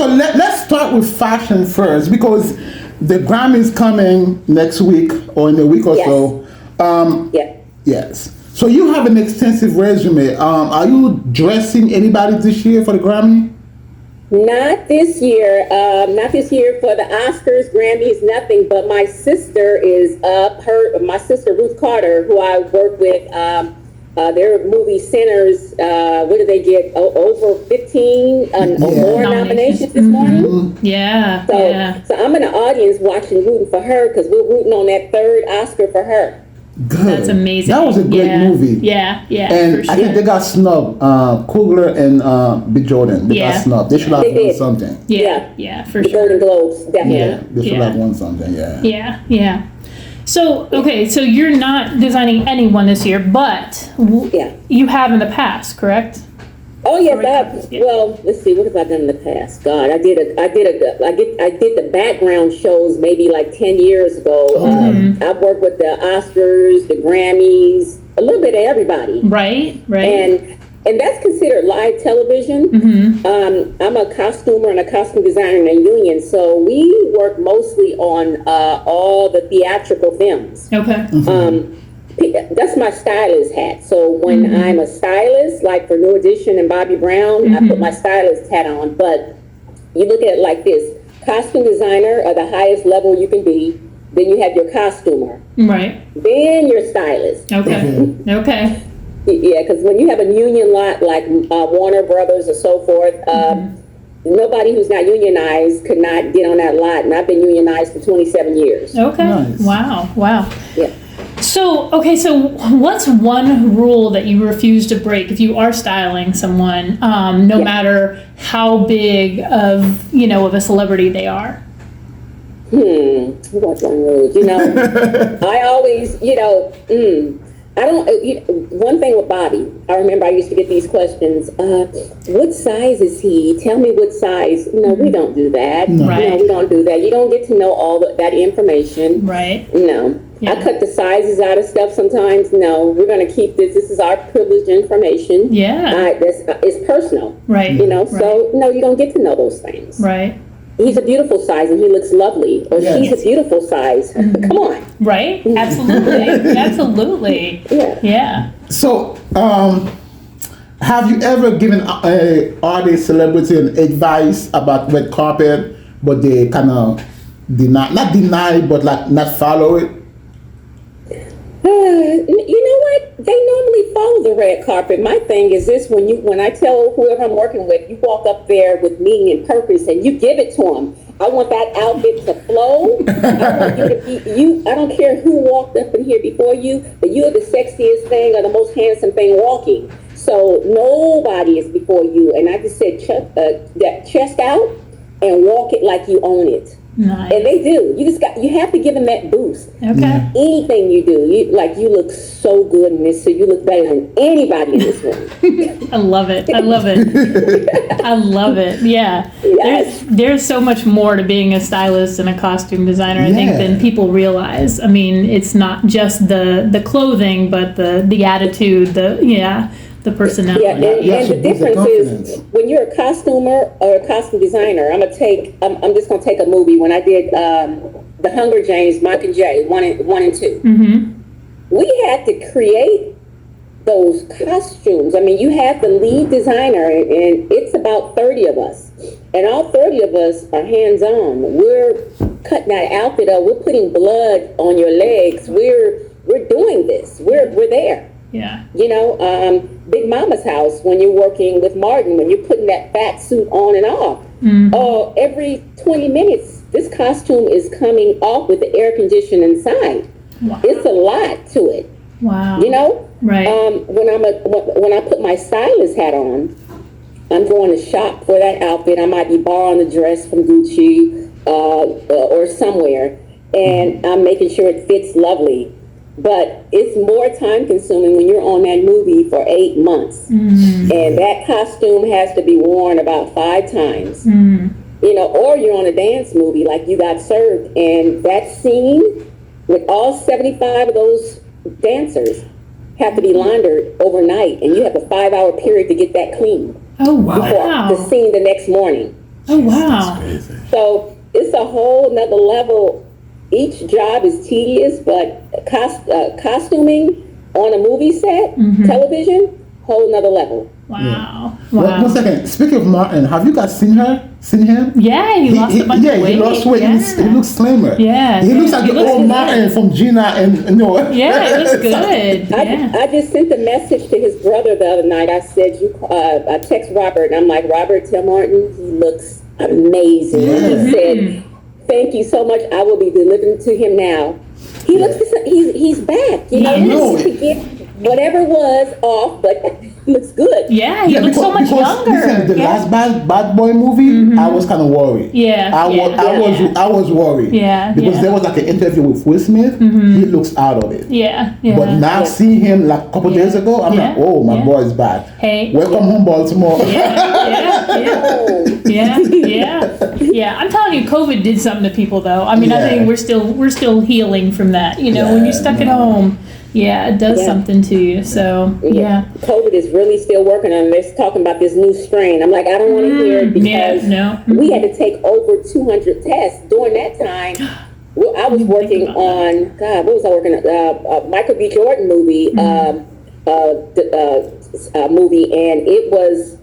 So let's start with fashion first because the Grammy's coming next week or in a week or so. Yeah. Yes. So you have an extensive resume. Are you dressing anybody this year for the Grammy? Not this year. Not this year for the Oscars, Grammys, nothing. But my sister is my sister Ruth Carter, who I work with. Their movie Sinners. What did they get? Over 15 or more nominations this morning. Yeah. So I'm in the audience watching, rooting for her because we're rooting on that third Oscar for her. Good. That's amazing. That was a great movie. Yeah. And I think they got snubbed. Coogler and Big Jordan. They got snubbed. They should have won something. Yeah, for the sure. Golden Globes, definitely. Yeah, they should have won something. Yeah. So, okay, so you're not designing anyone this year, but you have in the past, correct? Oh yes, well, let's see. What have I done in the past? God, I did the background shows maybe like 10 years ago. I've worked with the Oscars, the Grammys, a little bit of everybody. Right. And that's considered live television. I'm a costumer and a costume designer in a union, so we work mostly on all the theatrical films. Okay. That's my stylist hat. So when I'm a stylist, like for New Edition and Bobby Brown, I put my stylist hat on. But you look at it like this: costume designer are the highest level you can be. Then you have your costumer. Right. Then your stylist. Okay. Yeah, because when you have a union lot like Warner Brothers or so forth, nobody who's not unionized could not get on that lot. And I've been unionized for 27 years. Okay. Nice. Wow. Yeah. So what's one rule that you refuse to break if you are styling someone, no matter how big of a celebrity they are? What's one rule? I always, I don't, one thing with Bobby, I remember I used to get these questions, what size is he? Tell me what size. No, we don't do that. No. Right. No, we don't do that. You don't get to know all that information. Right. No. Yeah. I cut the sizes out of stuff sometimes. No, we're going to keep this. This is our privileged information. Yeah. It's personal. Right. So, no, you don't get to know those things. Right. He's a beautiful size and he looks lovely. Or she's a beautiful size. Come on. Right? Absolutely. Yeah. So, have you ever given a artist, celebrity, an advice about red carpet, but they kind of not deny, but like not follow it? You know what? They normally follow the red carpet. My thing is this: when I tell whoever I'm working with, you walk up there with meaning and purpose, and you give it to them. I want that outfit to flow. I want you to be you. I don't care who walked up in here before you, but you are the sexiest thing or the most handsome thing walking. So nobody is before you. And I just said, that chest out and walk it like you own it. Nice. And they do. You have to give them that boost. Okay. Anything you do, you look so good in this, so you look better than anybody in this room. I love it. I love it. Yeah. Yes. There's so much more to being a stylist and a costume designer, I think, than people realize. I mean, it's not just the clothing, but the attitude, the personality. Yeah, and the difference is when you're a costumer or a costume designer. I'm just gonna take a movie. When I did The Hunger Games, Mockingjay 1 and 2, we had to create those costumes. I mean, you have the lead designer, and it's about 30 of us, and all 30 of us are hands-on. We're cutting that outfit up. We're putting blood on your legs. We're doing this. We're there. Yeah. Big Mama's House, when you're working with Martin, when you're putting that fat suit on and off, every 20 minutes, this costume is coming off with the air conditioning inside. Wow. It's a lot to it. Wow. Right. When I put my stylist hat on, I'm going to shop for that outfit. I might be borrowing the dress from Gucci or somewhere, and I'm making sure it fits lovely. But it's more time consuming when you're on that movie for 8 months. And that costume has to be worn about 5 times. Or you're on a dance movie like You Got Served, and that scene with all 75 of those dancers have to be laundered overnight, and you have a 5-hour period to get that clean. Oh, wow. Before the scene the next morning. Oh, wow. Crazy. So it's a whole nother level. Each job is tedious, but costuming on a movie set, television, whole nother level. Wow. One Wow. second. Speaking of Martin, have you guys seen him? Yeah, he lost a bunch of weight. He lost weight. Yeah. He looks slimmer. Yeah, He looks yeah. like He the looks old good. Martin from Gina and Yeah, it looks good. Yeah. I just sent a message to his brother the other night. I said, I text Robert, and I'm like, Robert, tell Martin he looks amazing. Yeah. He said, thank you so much. I will be delivering to him now. He looks, he's back. You know, I know. to get whatever was off, but he looks good. Yeah, he looks so much younger. Listen, the Yeah. last Bad Boy movie, I was kind of worried. Yeah, I was worried. Yeah, because yeah. there was like an interview with Will Smith. He looks out of it. Yeah, yeah. But now seeing him like a couple days ago, I'm like, oh, my boy is back. Hey. Welcome home, Baltimore. Yeah. I'm telling you, COVID did something to people, though. I mean, I Yeah. think we're still healing from that. You know, when you're stuck at home, it does something to you. So COVID is really still working on this, talking about this new strain. I'm like, I don't want to hear it because we had to take over 200 tests during that time. Well, I was working on, what was I working on? Michael B. Jordan movie, movie, and it was,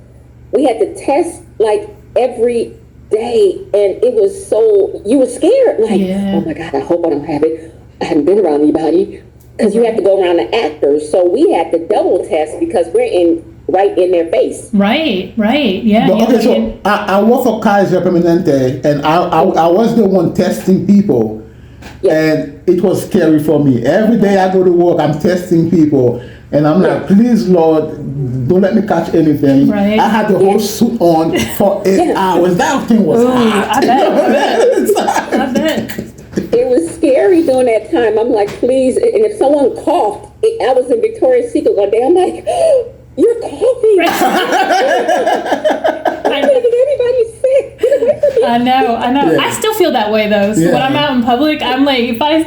we had to test like every day, and it was so, you were scared, like, oh my God, I hope I don't have it. I haven't been around anybody, because you have to go around the actors, so we had to double test because we're right in their face. Right, yeah. But, okay, so I work for Kaiser Permanente, and I was the one testing people. And it was scary for me. Every day I go to work, I'm testing people. And I'm like, please, Lord, don't let me catch anything. Right. I had the whole suit on for 8 hours. That thing was hot. I bet. It was scary during that time. I'm like, please. And if someone coughed, I was in Victoria's Secret one day. I'm like, you're coughing. I'm going to get everybody sick. Get away from me. I know. Yeah. I still feel that way though. So when I'm out in public, I'm like, if I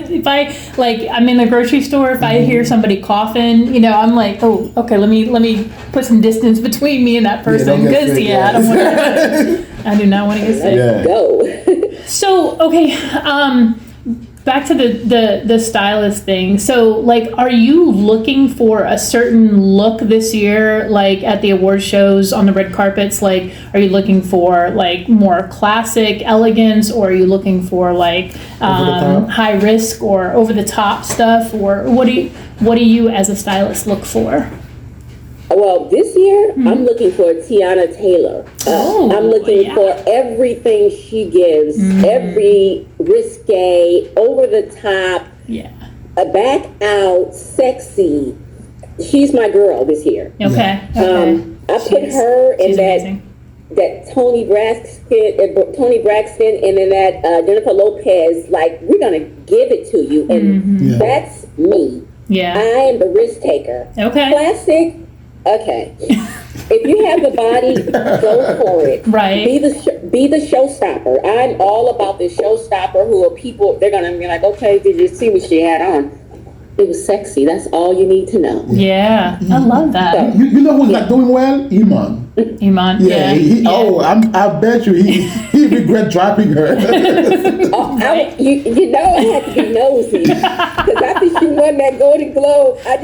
like, I'm in the grocery store, if I hear somebody coughing, you know, I'm like, oh, okay, let me put some distance between me and that person because I don't want to. I do not want to get sick. Let's go. So okay, back to the stylist thing. So like, are you looking for a certain look this year, like at the award shows on the red carpets? Like, are you looking for like more classic elegance, or are you looking for like high risk or over the top stuff, or what do you as a stylist look for? Well, this year, I'm looking for Tiana Taylor. I'm looking for everything she gives, every risque, over the top, back out, sexy. She's my girl this year. Okay. I put her in that Tony Braxton, and then that Jennifer Lopez. Like, we're gonna give it to you, and that's me. Yeah. I am the risk taker. Okay. Classic. Okay. If you have the body, go for it. Right. Be the showstopper. I'm all about the showstopper who are people, they're going to be like, okay, did you see what she had on? It was sexy. That's all you need to know. Yeah. I love that. You know who's not doing well? Iman. Yeah. Oh, I bet you he regret dropping her. You know, I had to be nosy because after she won that Golden Globe, I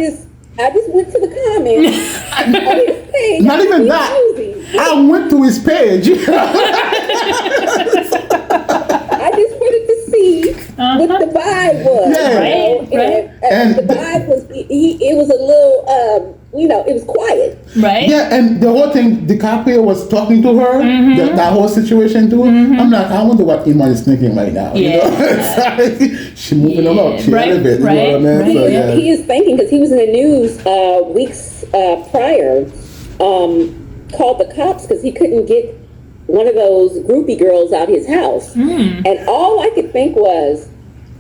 just went to the comments on his page. Not even that. Nosy. I went to his page. I just wanted to see what the vibe was. Yeah. Right. And the vibe was, it was a little, it was quiet. Right. Yeah, and the whole thing, DiCaprio was talking to her, that whole situation too. I'm like, I wonder what Iman is thinking right now. Yeah. You know? She moving him up. She elevated. You know what I mean? So, Yeah, he is thinking, because he was in the news weeks prior, called the cops because he couldn't get one of those groupie girls out his house. And all I could think was,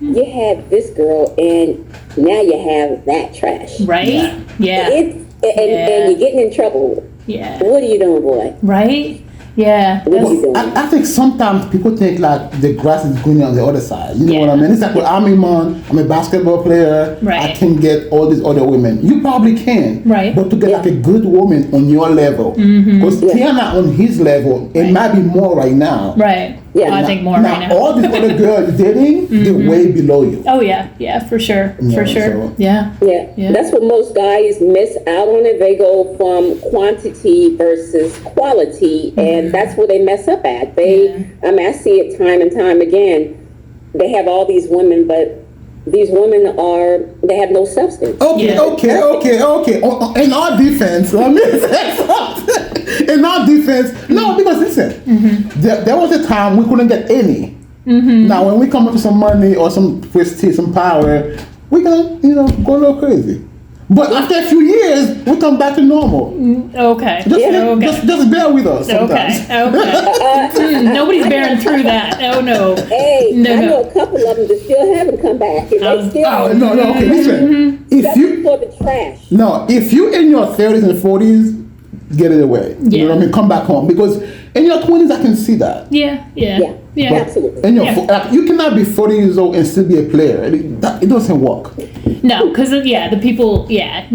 you had this girl and now you have that trash. Right? Yeah. And you're getting in trouble. Yeah. What are you doing, boy? Right? Yeah. What you doing? I think sometimes people think like the grass is greener on the other side. You know Yeah. what I mean? It's like, well, I'm a man, I'm a basketball player, I Right. can get all these other women. You probably can. Right. But to get like a good woman on your level, because Tiana on his level, it might be more right now. Right. Yeah. I think more now, right now. all these other girls dating, they're way below you. Oh yeah, yeah, for sure, Yeah, for sure. so- Yeah. Yeah. Yeah. That's what most guys miss out on. It. They go from quantity versus quality, and that's where they mess up at. I mean, I see it time and time again. They have all these women, but these women they have no substance. Okay, Yeah. okay. In our defense, let me say something. In our defense, no, because listen, there was a time we couldn't get any. Now, when we come up with some money or some prestige, some power, we can, go a little crazy. But after a few years, we come back to normal. Okay. Just, Okay. just bear with us sometimes. Okay. Nobody's bearing through that. Oh no. Hey, No, I no. know a couple of them that still haven't come back, and they still Oh, no, okay, listen. If that's you for the trash. No, if you in your 30s and 40s, get it away. You Yeah. know what I mean? Come back home. Because in your 20s, I can see that. Yeah. Yeah. Yeah. Absolutely. In your, Yeah. like, you cannot be 40 years old and still be a player. It doesn't work. No, because the people, they're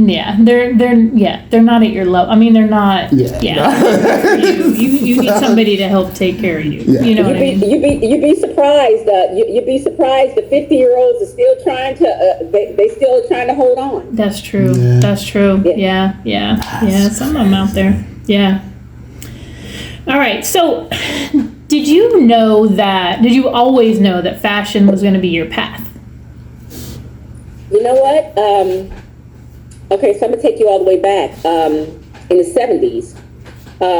not at your level. I mean, they're not. Yeah. You need somebody to help take care of you. Yeah. You know what I mean? You'd be surprised. You'd be surprised. The 50-year-olds are still trying to. They still trying to hold on. That's true. Yeah. That's true. Yeah. Some of them out there. Yeah. All right. So, did you always know that fashion was going to be your path? You know what? Okay, so I'm gonna take you all the way back. In the 70s,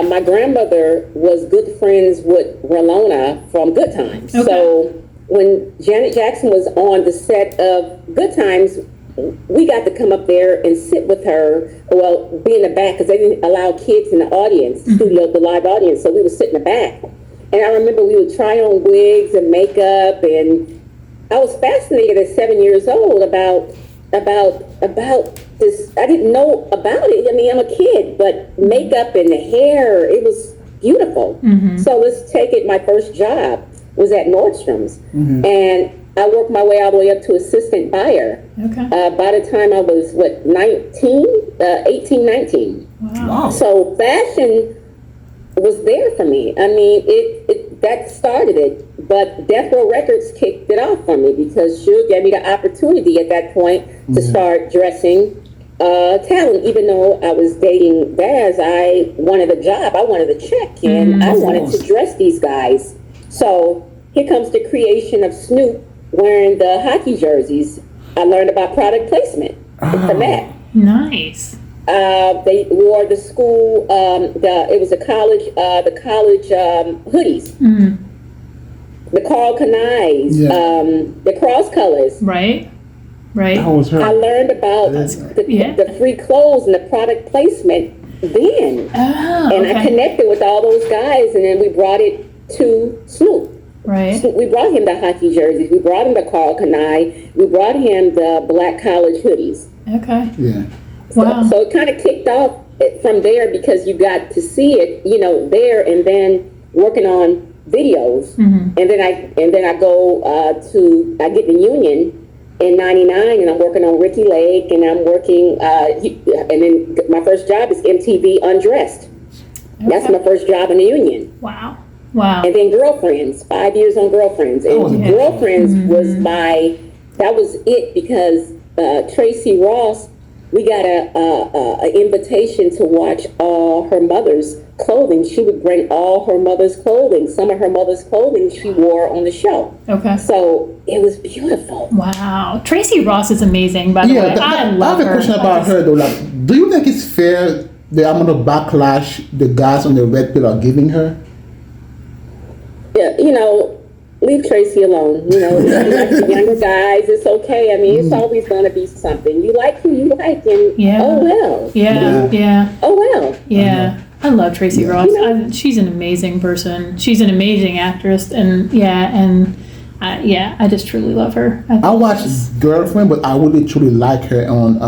my grandmother was good friends with Rolona from Good Times. Okay. So when Janet Jackson was on the set of Good Times, we got to come up there and sit with her. Well, be in the back because they didn't allow kids in the audience, studio, the live audience. So we would sit in the back. And I remember we would try on wigs and makeup, and I was fascinated at 7 years old about this. I didn't know about it. I mean, I'm a kid, but makeup and the hair, it was beautiful. So let's take it. My first job was at Nordstrom's, and I worked my way all the way up to assistant buyer. Okay. By the time I was 18, 19. Wow. So fashion was there for me. I mean, it that started it, but Death Row Records kicked it off for me because Suge gave me the opportunity at that point to start dressing talent. Even though I was dating Daz, I wanted a job, I wanted a check, and I wanted to dress these guys. So here comes the creation of Snoop wearing the hockey jerseys. I learned about product placement from that. Nice. They wore the school. It was the college hoodies, the Carl Kanais, the cross colors. Right. That was her. I learned about the free clothes and the product placement then, Oh, and I connected with all those guys, and then we brought it to Snoop. Right. We brought him the hockey jerseys. We brought him the Carl Kanai. We brought him the black college hoodies. Okay. Yeah. Wow. So it kind of kicked off from there because you got to see it, there, and then working on videos, and then I go I get the union in '99, and I'm working on Ricky Lake, and I'm working, and then my first job is MTV Undressed. That's my first job in the union. Wow. Wow. And then Girlfriends, 5 years on Girlfriends, and Girlfriends was that was it because Tracy Ross. We got an invitation to watch all her mother's clothing. She would bring all her mother's clothing. Some of her mother's clothing she wore on the show. Okay. So it was beautiful. Wow. Tracy Ross is amazing, by the way. I love her. I have a question about her though. Like, do you think it's fair the amount of backlash the guys on the red pill are giving her? Yeah, leave Tracy alone. You like the younger guys, it's okay. I mean, it's always going to be something. You like who you like, and oh well. Yeah. Oh well. Yeah. I love Tracy Ross. She's an amazing person. She's an amazing actress, and I just truly love her. I watched Girlfriend, but I really truly like her on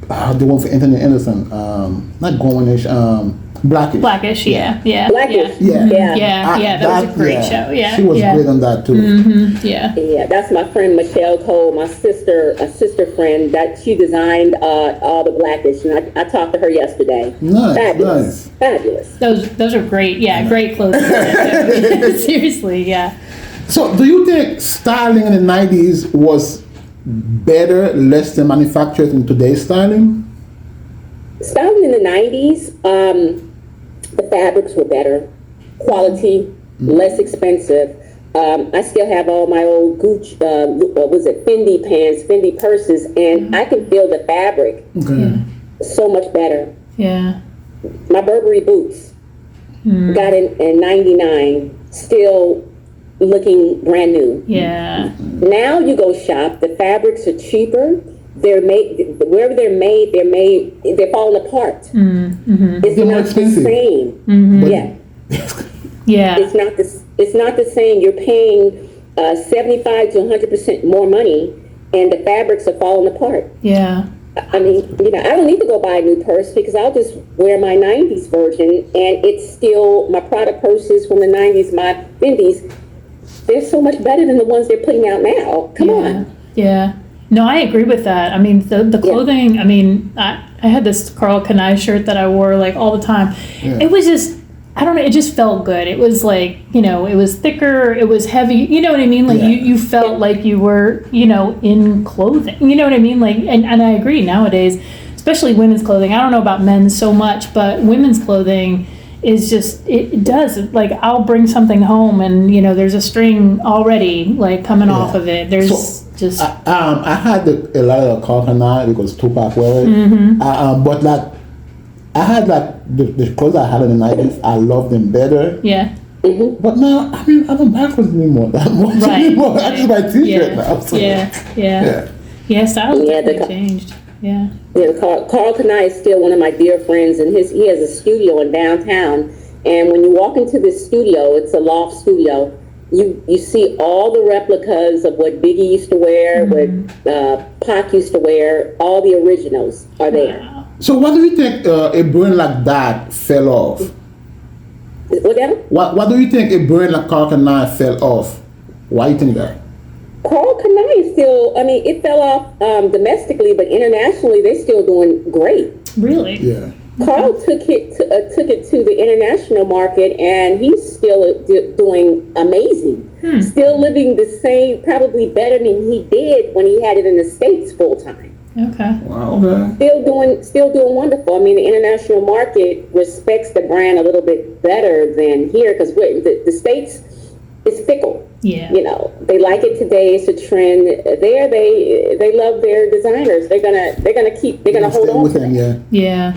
the one for Anthony Anderson. Not Gornish. Blackish, yeah. Blackish. Yeah. Yeah, that was a great show. Yeah, she was yeah. great on that too. Yeah. Yeah, that's my friend Michelle Cole, my sister, a sister friend that she designed all the Blackish, and I talked to her yesterday. Nice. Fabulous. Those are great. Yeah, great clothing. Seriously, yeah. So, do you think styling in the 90s was better, less than manufactured in today's styling? Styling in the 90s, the fabrics were better, quality, less expensive. I still have all my old Gucci, Fendi pants, Fendi purses, and I can feel the fabric so much better. Yeah. My Burberry boots, got in 99, still looking brand new. Yeah. Now you go shop, the fabrics are cheaper. They're made wherever they're falling apart. It's They're more not the expensive. same. Yeah. Yeah. It's not the same. You're paying 75 to 100% more money, and the fabrics are falling apart. Yeah. I mean, I don't need to go buy a new purse because I'll just wear my 90s version, and it's still my Prada purses from the 90s, my Fendi's. They're so much better than the ones they're putting out now. Come on. Yeah. No, I agree with that. I mean, the clothing, I mean, I had this Carl Kanai shirt that I wore like all the time. Yeah. It was just, I don't know, it just felt good. It was like, it was thicker, it was heavy, you know what I mean? Like you felt like you were, in clothing, you know what I mean? Like, and I agree nowadays, especially women's clothing. I don't know about men's so much, but women's clothing is just, it does, like I'll bring something home and, there's a string already like coming off of it. There's just. I had a lot of Carl Kanai because Tupac wore it. But like, I had like the clothes I had in the 90s, I loved them better. Yeah. But now, I mean, I don't buy clothes anymore that much anymore. I just buy t-shirt now. So. Yeah, styles definitely changed. Yeah. Carl Kanai is still one of my dear friends, and he has a studio in downtown. And when you walk into this studio, it's a loft studio. You see all the replicas of what Biggie used to wear, what Pac used to wear. All the originals are there. Wow. So, what do you think a brand like that fell off? What do you think a brand like Carl Kanai fell off? Why do you think that? Carl Kanai is still, I mean, it fell off domestically, but internationally, they're still doing great. Really? Yeah. Carl took it to the international market, and he's still doing amazing. Still living the same, probably better than he did when he had it in the States full time. Okay. Wow. Okay. Still doing wonderful. I mean, the international market respects the brand a little bit better than here because the States is fickle. Yeah. They like it today. It's a trend. There, they love their designers. They're gonna hold on with to them. them. Yeah.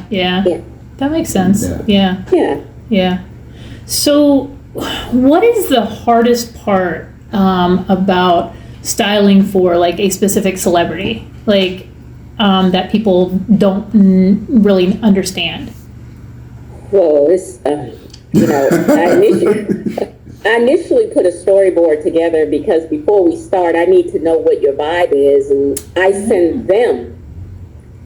That makes sense. Yeah. Yeah. So, what is the hardest part about styling for like a specific celebrity, like that people don't really understand? Well, it's I initially put a storyboard together because before we start, I need to know what your vibe is, and I send them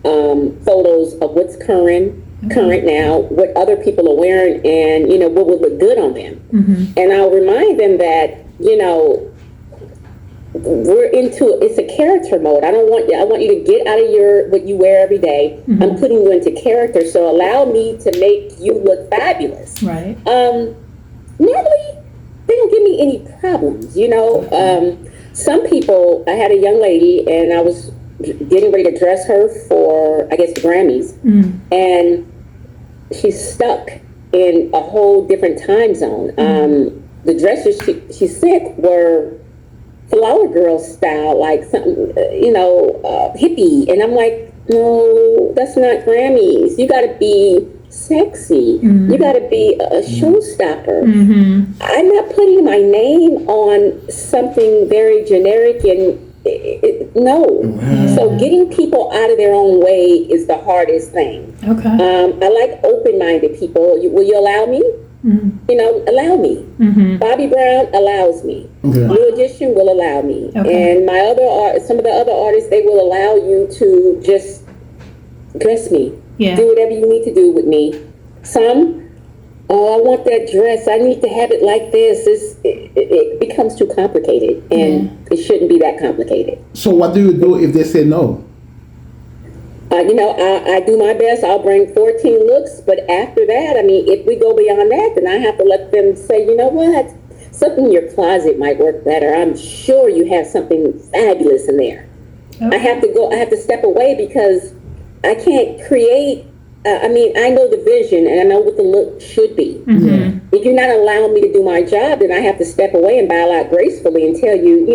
photos of what's current now, what other people are wearing, and what would look good on them. And I'll remind them that it's a character mode. I want you to get out of what you wear every day. I'm putting you into character, so allow me to make you look fabulous. Right. Normally, they don't give me any problems, Some people, I had a young lady, and I was getting ready to dress her for, I guess, the Grammys, and she's stuck in a whole different time zone. The dresses she sent were flower girl style, like something, hippie, and I'm like, no, that's not Grammys. You got to be sexy. You got to be a showstopper. I'm not putting my name on something very generic and no. So getting people out of their own way is the hardest thing. Okay. I like open-minded people. Will you allow me? Allow me. Bobby Brown allows me. New Edition will allow me. And some of the other artists, they will allow you to just dress me. Do whatever you need to do with me. Some oh, I want that dress. I need to have it like this. It becomes too complicated, and it shouldn't be that complicated. So what do you do if they say no? I do my best. I'll bring 14 looks, but after that, I mean, if we go beyond that, then I have to let them say, you know what, something in your closet might work better. I'm sure you have something fabulous in there. Okay. I have to step away because I can't create. I know the vision and I know what the look should be. Mm-hmm. If you're not allowing me to do my job, then I have to step away and bow out gracefully and tell you,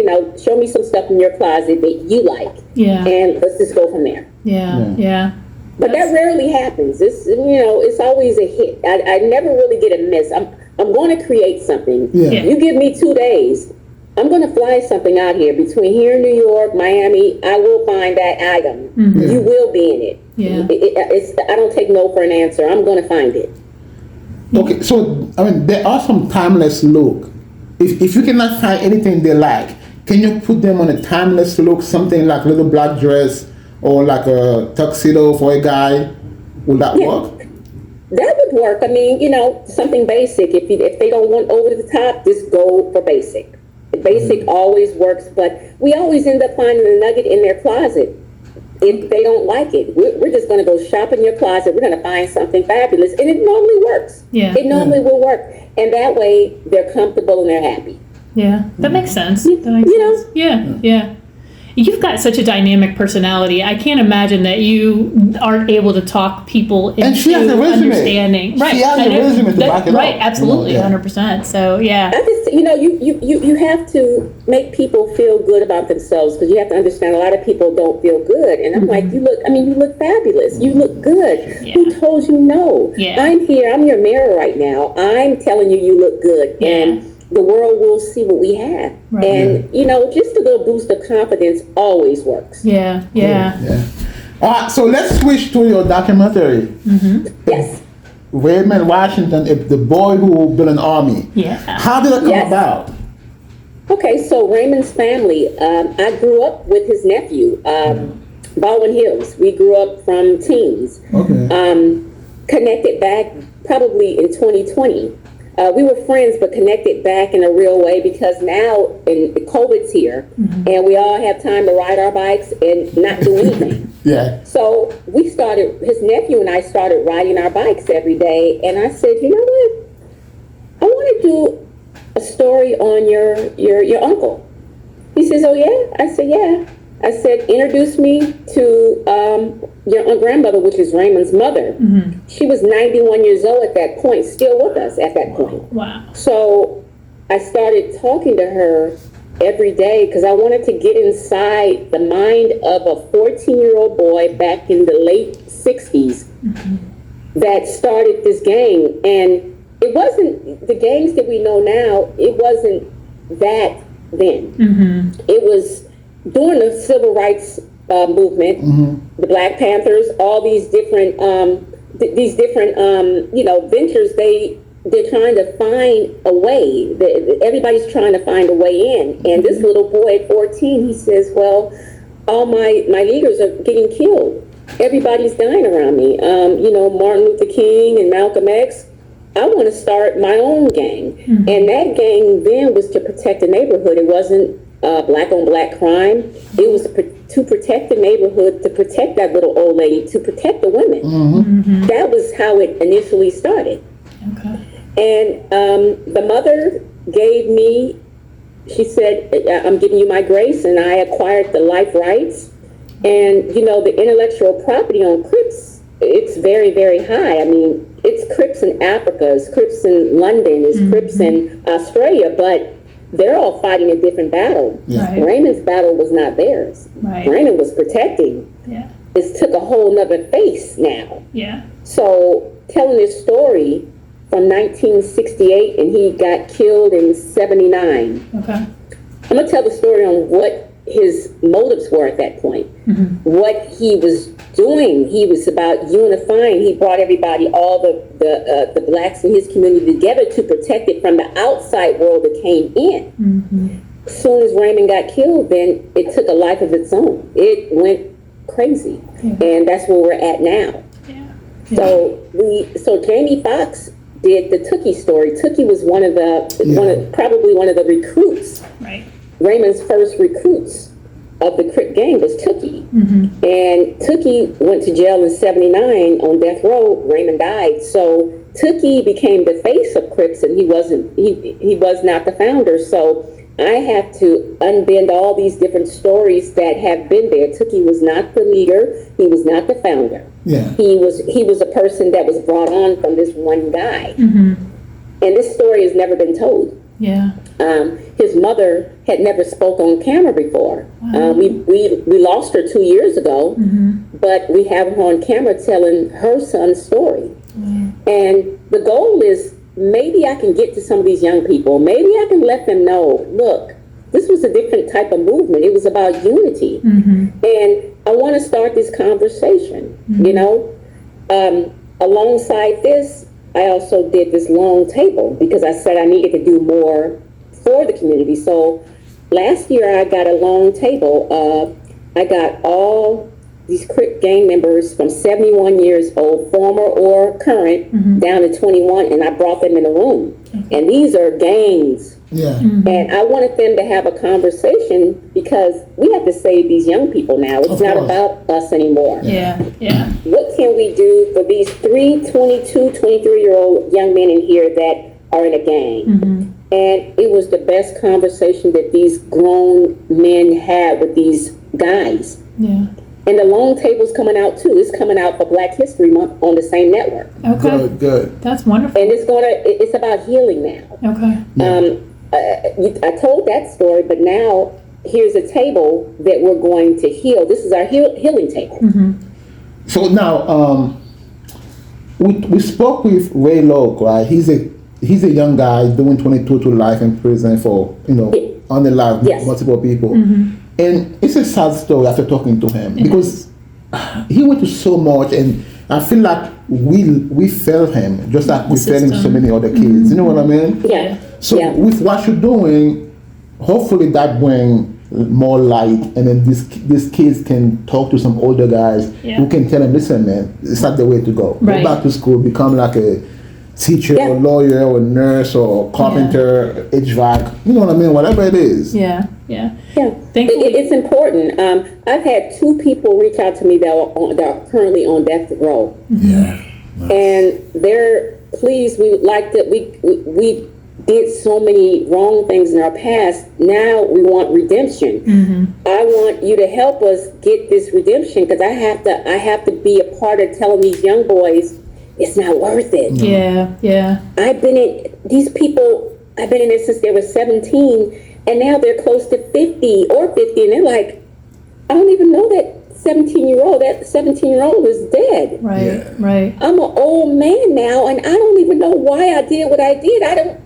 show me some stuff in your closet that you like. Yeah. And let's just go from there. Yeah. But that rarely happens. It's always a hit. I never really get a miss. I'm going to create something. Yeah. You give me 2 days. I'm going to fly something out here between here in New York, Miami. I will find that item. Mm-hmm. You will be in it. Yeah. I don't take no for an answer. I'm going to find it. Okay, so there are some timeless look. If you cannot find anything they like, can you put them on a timeless look? Something like a little black dress or like a tuxedo for a guy. Will that work? That would work. I mean, something basic. If they don't want over the top, just go for basic. Basic always works, but we always end up finding a nugget in their closet. If they don't like it, we're just going to go shop in your closet. We're going to find something fabulous, and it normally works. Yeah, it normally will work, and that way they're comfortable and they're happy. Yeah, that makes sense. Yeah. You've got such a dynamic personality. I can't imagine that you aren't able to talk people into understanding. Right. She has a resume to back it up. Right, absolutely, 100%. So, yeah. I just, you have to make people feel good about themselves because you have to understand a lot of people don't feel good. And I'm like, you look fabulous. You look good. Yeah. Who told you no? Yeah. I'm here. I'm your mirror right now. I'm telling you look good. Yeah. And the world will see what we have. Right. And, just a little boost of confidence always works. Yeah. All right, so let's switch to your documentary. Mm-hmm. Yes. Raymond Washington, the boy who built an army. Yeah. How did it come about? Okay, so Raymond's family, I grew up with his nephew, Baldwin Hills. We grew up from teens. Okay. Connected back probably in 2020. We were friends, but connected back in a real way because now COVID's here, and we all have time to ride our bikes and not do anything. Yeah. So his nephew and I started riding our bikes every day, and I said, you know what? I want to do a story on your uncle. He says, oh yeah? I said, yeah. I said, introduce me to your grandmother, which is Raymond's mother. Mm-hmm. She was 91 years old at that point, still with us at that point. Wow. So I started talking to her every day because I wanted to get inside the mind of a 14-year-old boy back in the late 60s that started this gang. And it wasn't the gangs that we know now, it wasn't that then. Mm-hmm. It was during the civil rights movement, the Black Panthers, all these different ventures. They're trying to find a way. Everybody's trying to find a way in. And this little boy at 14, he says, "Well, all my leaders are getting killed. Everybody's dying around me. Martin Luther King and Malcolm X. I want to start my own gang." And that gang then was to protect the neighborhood. It wasn't black on black crime. It was to protect the neighborhood, to protect that little old lady, to protect the women. That was how it initially started. Okay. And the mother gave me, she said, I'm giving you my grace, and I acquired the life rights. And, the intellectual property on Crips, it's very, very high. I mean, it's Crips in Africa, it's Crips in London, it's Crips in Australia, but they're all fighting a different battle. Yeah. Right. Raymond's battle was not theirs. Right. Raymond was protecting. Yeah. It took a whole nother face now. Yeah. So telling this story from 1968, and he got killed in 79. Okay. I'm going to tell the story on what his motives were at that point. What he was doing. He was about unifying. He brought everybody, all the blacks in his community together to protect it from the outside world that came in. As soon as Raymond got killed, then it took a life of its own. It went crazy. And that's where we're at now. Yeah. So Jamie Foxx did the Tookie story. Tookie was probably one of the recruits. Right. Raymond's first recruits of the Crip gang was Tookie. And Tookie went to jail in 79 on death row. Raymond died. So Tookie became the face of Crips, and he was not the founder. So I have to unbend all these different stories that have been there. Tookie was not the leader. He was not the founder. Yeah. He was a person that was brought on from this one guy. And this story has never been told. Yeah. His mother had never spoke on camera before. We lost her 2 years ago, but we have her on camera telling her son's story. And the goal is, maybe I can get to some of these young people. Maybe I can let them know, look, this was a different type of movement. It was about unity. And I want to start this conversation, you know. Alongside this, I also did this long table because I said I needed to do more for the community. So last year I got a long table. I got all these Crip gang members from 71 years old, former or current, down to 21, and I brought them in a room. And these are gangs. Yeah. And I wanted them to have a conversation because we have to save these young people now. It's not about us anymore. Yeah. Yeah. What can we do for these 22, 23-year-old young men in here that are in a gang? And it was the best conversation that these grown men had with these guys. Yeah. And the long table's coming out too. It's coming out for Black History Month on the same network. Okay. Good. That's wonderful. And it's about healing now. Okay. I told that story, but now here's a table that we're going to heal. This is our healing table. So now, we spoke with Ray Loke, right? He's a young guy doing 22 to life in prison for, on the life multiple people. And it's a sad story after talking to him because he went through so much, and I feel like we failed him just like we failed him so many other kids. You know what I mean? Yeah. So with what you're doing, hopefully that brings more light, and then these kids can talk to some older guys who can tell them, listen, man, it's not the way to go. Right. Go back to school, become like a teacher or lawyer or nurse or carpenter, HVAC, you know what I mean? Whatever it is. Yeah. Thankfully, It's important. I've had 2 people reach out to me that are currently on death row. Yeah. And they're pleased. We would like that. We did so many wrong things in our past. Now we want redemption. I want you to help us get this redemption because I have to be a part of telling these young boys it's not worth it. Yeah. I've been in this since they were 17, and now they're close to 50 or 50, and they're like, I don't even know that 17-year-old. That 17-year-old is dead. Right. I'm an old man now, and I don't even know why I did what I did. I don't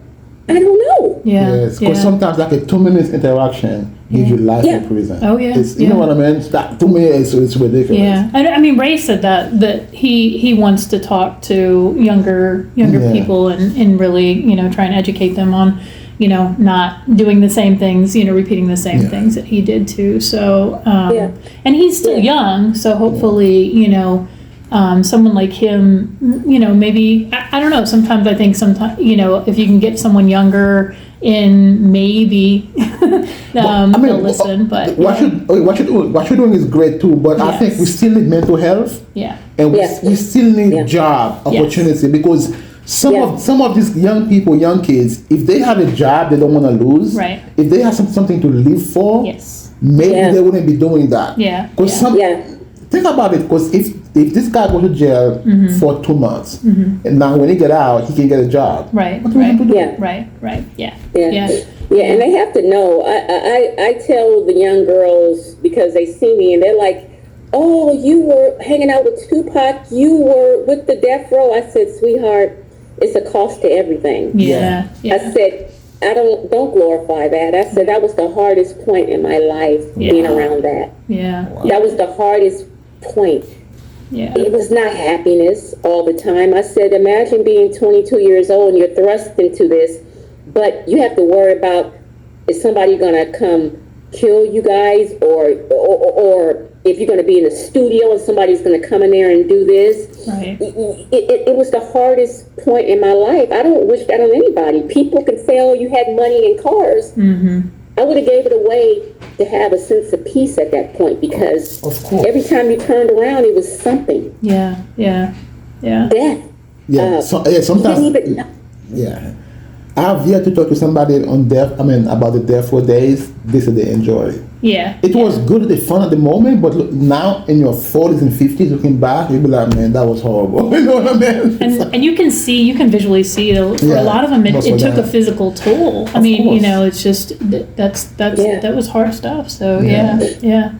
know. Yes, because sometimes like a 2-minute interaction gives you life in prison. Oh yeah. You know what I mean? That, to me, it's ridiculous. Yeah, I mean, Ray said that he wants to talk to younger people and really try and educate them on not doing the same things, repeating the same things that he did too. So and he's still young, so hopefully someone like him, maybe I don't know. Sometimes I think if you can get someone younger in, maybe they'll listen. But what you're doing is great too. But I think we still need mental health. Yeah. And we still need job opportunity because some of these young kids, if they have a job they don't want to lose, right? If they have something to live for, maybe they wouldn't be doing that. Yeah. Because think about it. Because if this guy goes to jail for 2 months, and now when he get out, he can get a job. Right. What do we have to do? Right. Yeah. Yeah, and they have to know. I tell the young girls because they see me and they're like, "Oh, you were hanging out with Tupac. You were with the death row." I said, "Sweetheart, it's a cost to everything." Yeah. I said, "I don't glorify that." I said that was the hardest point in my life being around that. Yeah. Wow. That was the hardest point. Yeah. It was not happiness all the time. I said, imagine being 22 years old and you're thrust into this, but you have to worry about, is somebody going to come kill you guys, or if you're going to be in the studio and somebody's going to come in there and do this. Right. It was the hardest point in my life. I don't wish that on anybody. People can say, oh, you had money and cars. Mm-hmm. I would have gave it away to have a sense of peace at that point, because Of course. every time you turned around, it was something. Yeah. Death. Yeah, sometimes. You didn't even know. Yeah. I've yet to talk to somebody on death. I mean, about the death for days. They said they enjoy it. Yeah. It was good, the fun at the moment, but look, now in your 40s and 50s, looking back, you'll be like, man, that was horrible. You know what I mean? And you can visually see for a lot of them it took a physical toll. I mean, course. it's just that was hard stuff. So Yeah. yeah.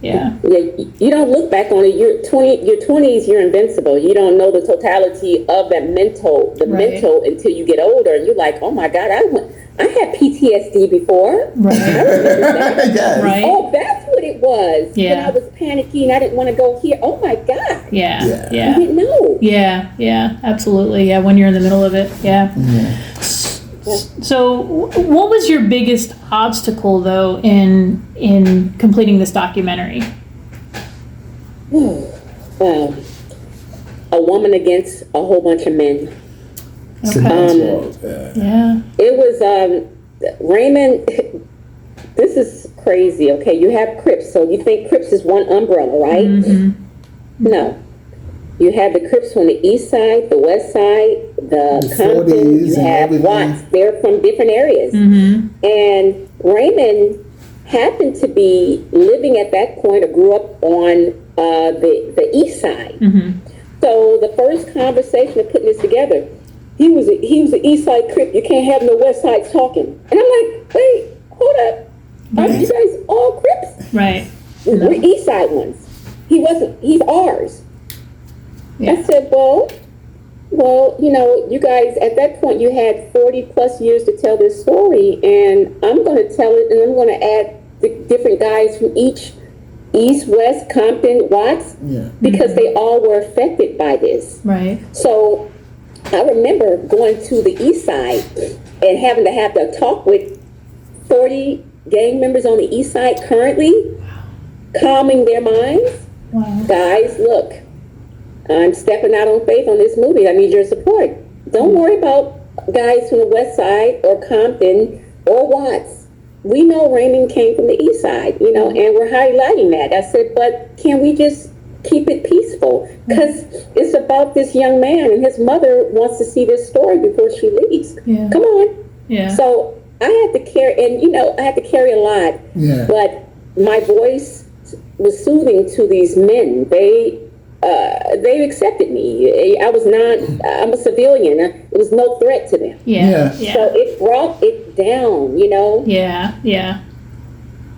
Yeah, you don't look back on it. Your 20s, you're invincible. You don't know the totality of that mental until you get older, and you're like, oh my God, I had PTSD before. Right. I remember that. Yes. Right. Oh, that's what it was. Yeah. When I was panicking, I didn't want to go here. Oh my God. Yeah. Yeah. Yeah. I didn't know. Yeah, absolutely. Yeah, when you're in the middle of it. Yeah. So, what was your biggest obstacle, though, in completing this documentary? A woman against a whole bunch of men. Yeah. It was Raymond. This is crazy. Okay, you have Crips, so you think Crips is one umbrella, right? Mm-hmm. No. You have the Crips from the east side, the west side, the Compton. 40s You and have everything. Watts. They're from different areas. Mm-hmm. And Raymond happened to be living at that point, or grew up on the east side. Mm-hmm. So the first conversation of putting this together, he was an east side Crip. You can't have no west sides talking. And I'm like, wait, hold up. Aren't you guys all Crips? Right. We're east side ones. He wasn't. He's ours. Yeah. I said, well, you guys, at that point, you had 40 plus years to tell this story, and I'm going to tell it, and I'm going to add the different guys from each East, West, Compton, Watts, because they all were affected by this. Right. So I remember going to the east side and having to have to talk with 40 gang members on the east side currently, calming their minds. Wow. Guys, look, I'm stepping out on faith on this movie. I need your support. Don't worry about guys from the west side or Compton or Watts. We know Raymond came from the east side, and we're highlighting that. I said, but can we just keep it peaceful? Because it's about this young man, and his mother wants to see this story before she leaves. Yeah. Come on. Yeah. So I had to carry, and I had to carry a lot. Yeah. But my voice was soothing to these men. They accepted me. I'm a civilian. It was no threat to them. Yeah. So it brought it down, Yeah.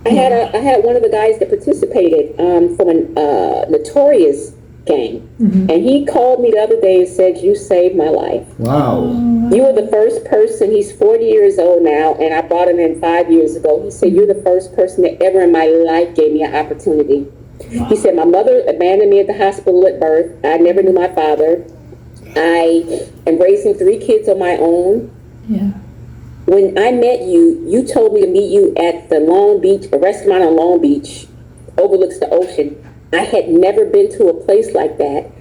I had one of the guys that participated from a notorious gang, and he called me the other day and said, you saved my life. Wow. You were the first person. He's 40 years old now, and I brought him in 5 years ago. He said, you're the first person that ever in my life gave me an opportunity. Wow. He said, my mother abandoned me at the hospital at birth. I never knew my father. I am raising 3 kids of my own. Yeah. When I met you, you told me to meet you at the Long Beach, a restaurant on Long Beach, overlooks the ocean. I had never been to a place like that.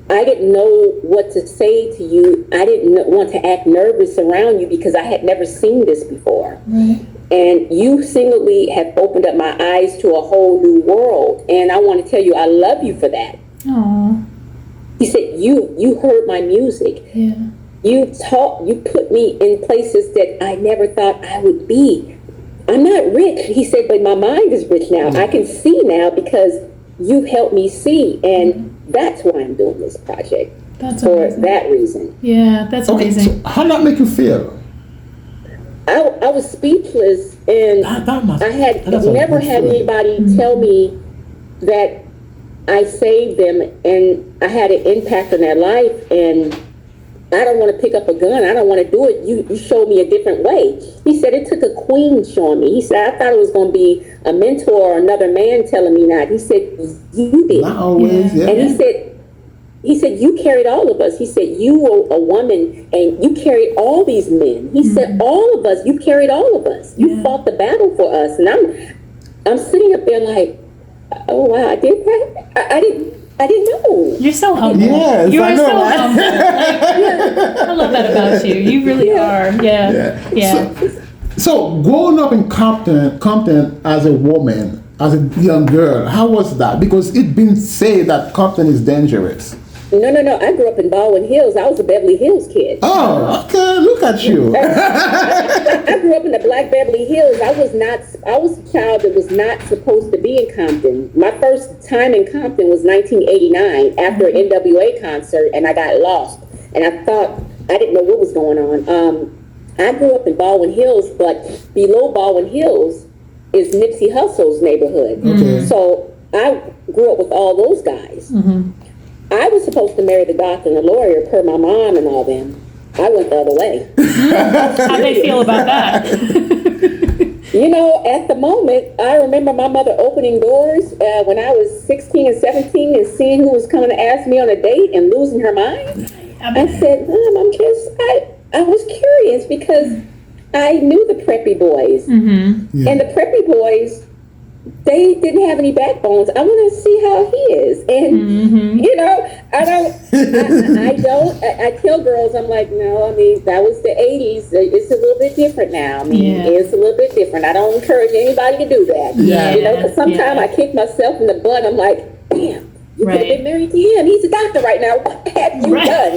I didn't know what to say to you. I didn't want to act nervous around you because I had never seen this before. Right. And you singly have opened up my eyes to a whole new world. And I want to tell you, I love you for that. Aww. He said, you heard my music. Yeah. You put me in places that I never thought I would be. I'm not rich, he said, but my mind is rich now. I can see now because you've helped me see. And that's why I'm doing this project. That's for amazing. that reason. Yeah, that's amazing. So how did that make you feel? I was speechless, and I had never had anybody tell me that I saved them, and I had an impact on their life, and I don't want to pick up a gun. I don't want to do it. You showed me a different way. He said it took a queen showing me. He said, I thought it was going to be a mentor or another man telling me that. He said, you did. Not always, yeah. And he said, you carried all of us. He said, you were a woman and you carried all these men. He said, all of us, you carried all of us. You fought the battle for us. And I'm sitting up there like, oh wow, I did that. I didn't know. You're so humble. Yes, you I are know, so right? humble. Like, I love that about you. You really are. Yeah. So growing up in Compton as a woman, as a young girl, how was that? Because it's been said that Compton is dangerous. No. I grew up in Baldwin Hills. I was a Beverly Hills kid. Oh, okay. Look at you. I grew up in the Black Beverly Hills. I was a child that was not supposed to be in Compton. My first time in Compton was 1989 after an NWA concert, and I got lost. And I thought, I didn't know what was going on. I grew up in Baldwin Hills, but below Baldwin Hills is Nipsey Hussle's neighborhood. Okay. So I grew up with all those guys. I was supposed to marry the doctor and the lawyer per my mom and all them. I went the other way. How they feel about that? You know, at the moment, I remember my mother opening doors when I was 16 and 17 and seeing who was coming to ask me on a date and losing her mind. I said, Mom, I was curious because I knew the preppy boys. Yeah. And the preppy boys, they didn't have any backbones. I want to see how he is. And, you know, I tell girls, I'm like, no, I mean, that was the 80s. It's a little bit different now. I mean, it's a little bit different. I don't encourage anybody to do that. Yeah. You know, because sometimes I kick myself in the butt. I'm like, damn. You could have been married to him. He's a doctor right now. What have you done?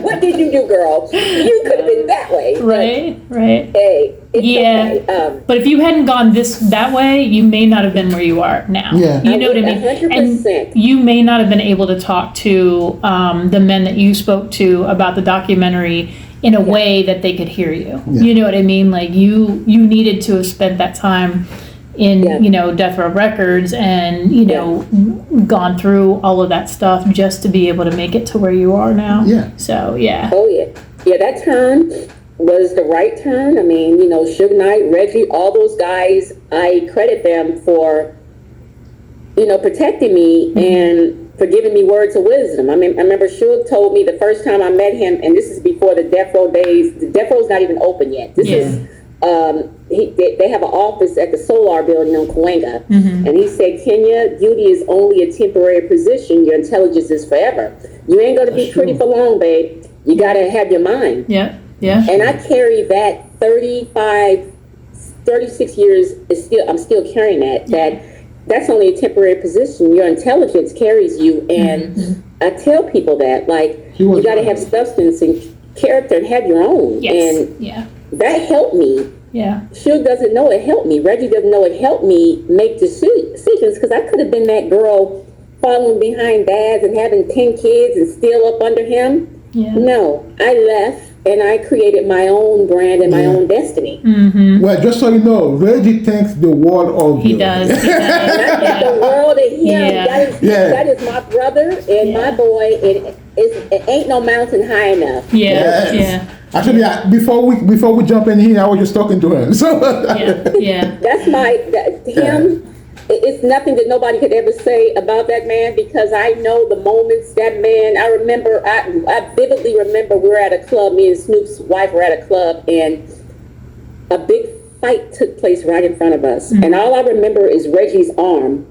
What did you do, girl? You could have been that way. Right. Hey, it's okay. But if you hadn't gone that way, you may not have been where you are now. Yeah. You know what I mean? 100%. And you may not have been able to talk to the men that you spoke to about the documentary in a way that they could hear you. Yeah. You know what I mean? Like you needed to have spent that time in, you know, Death Row Records and, you know, gone through all of that stuff just to be able to make it to where you are now. Yeah. So, yeah. Oh, yeah. Yeah, that turn was the right turn. I mean, you know, Suge Knight, Reggie, all those guys, I credit them for, you know, protecting me and for giving me words of wisdom. I mean, I remember Suge told me the first time I met him, and this is before the Death Row days. The Death Row's not even open yet. This is... they have an office at the Solar Building on Cahuenga, and he said, Kenya, beauty is only a temporary position. Your intelligence is forever. You ain't going to be pretty for long, babe. You got to have your mind. Yeah. And I carry that 36 years. I'm still carrying that's only a temporary position. Your intelligence carries you, and I tell people that, like, you got to have substance and character and have your own. Yes. And that helped me. Yeah. Suge doesn't know it helped me. Reggie doesn't know it helped me make decisions, because I could have been that girl following behind Daz and having 10 kids and still up under him. Yeah. No, I left and I created my own brand and my own destiny. Well, just so you know, Reggie thinks the world of you. He does. And I think the world of him. That is my brother and my boy. It ain't no mountain high enough. Yeah. Actually, before we jump in here, I was just talking to him. So That's him. It's nothing that nobody could ever say about that man, because I know the moments that man. I vividly remember we were at a club. Me and Snoop's wife were at a club, and a big fight took place right in front of us. And all I remember is Reggie's arm,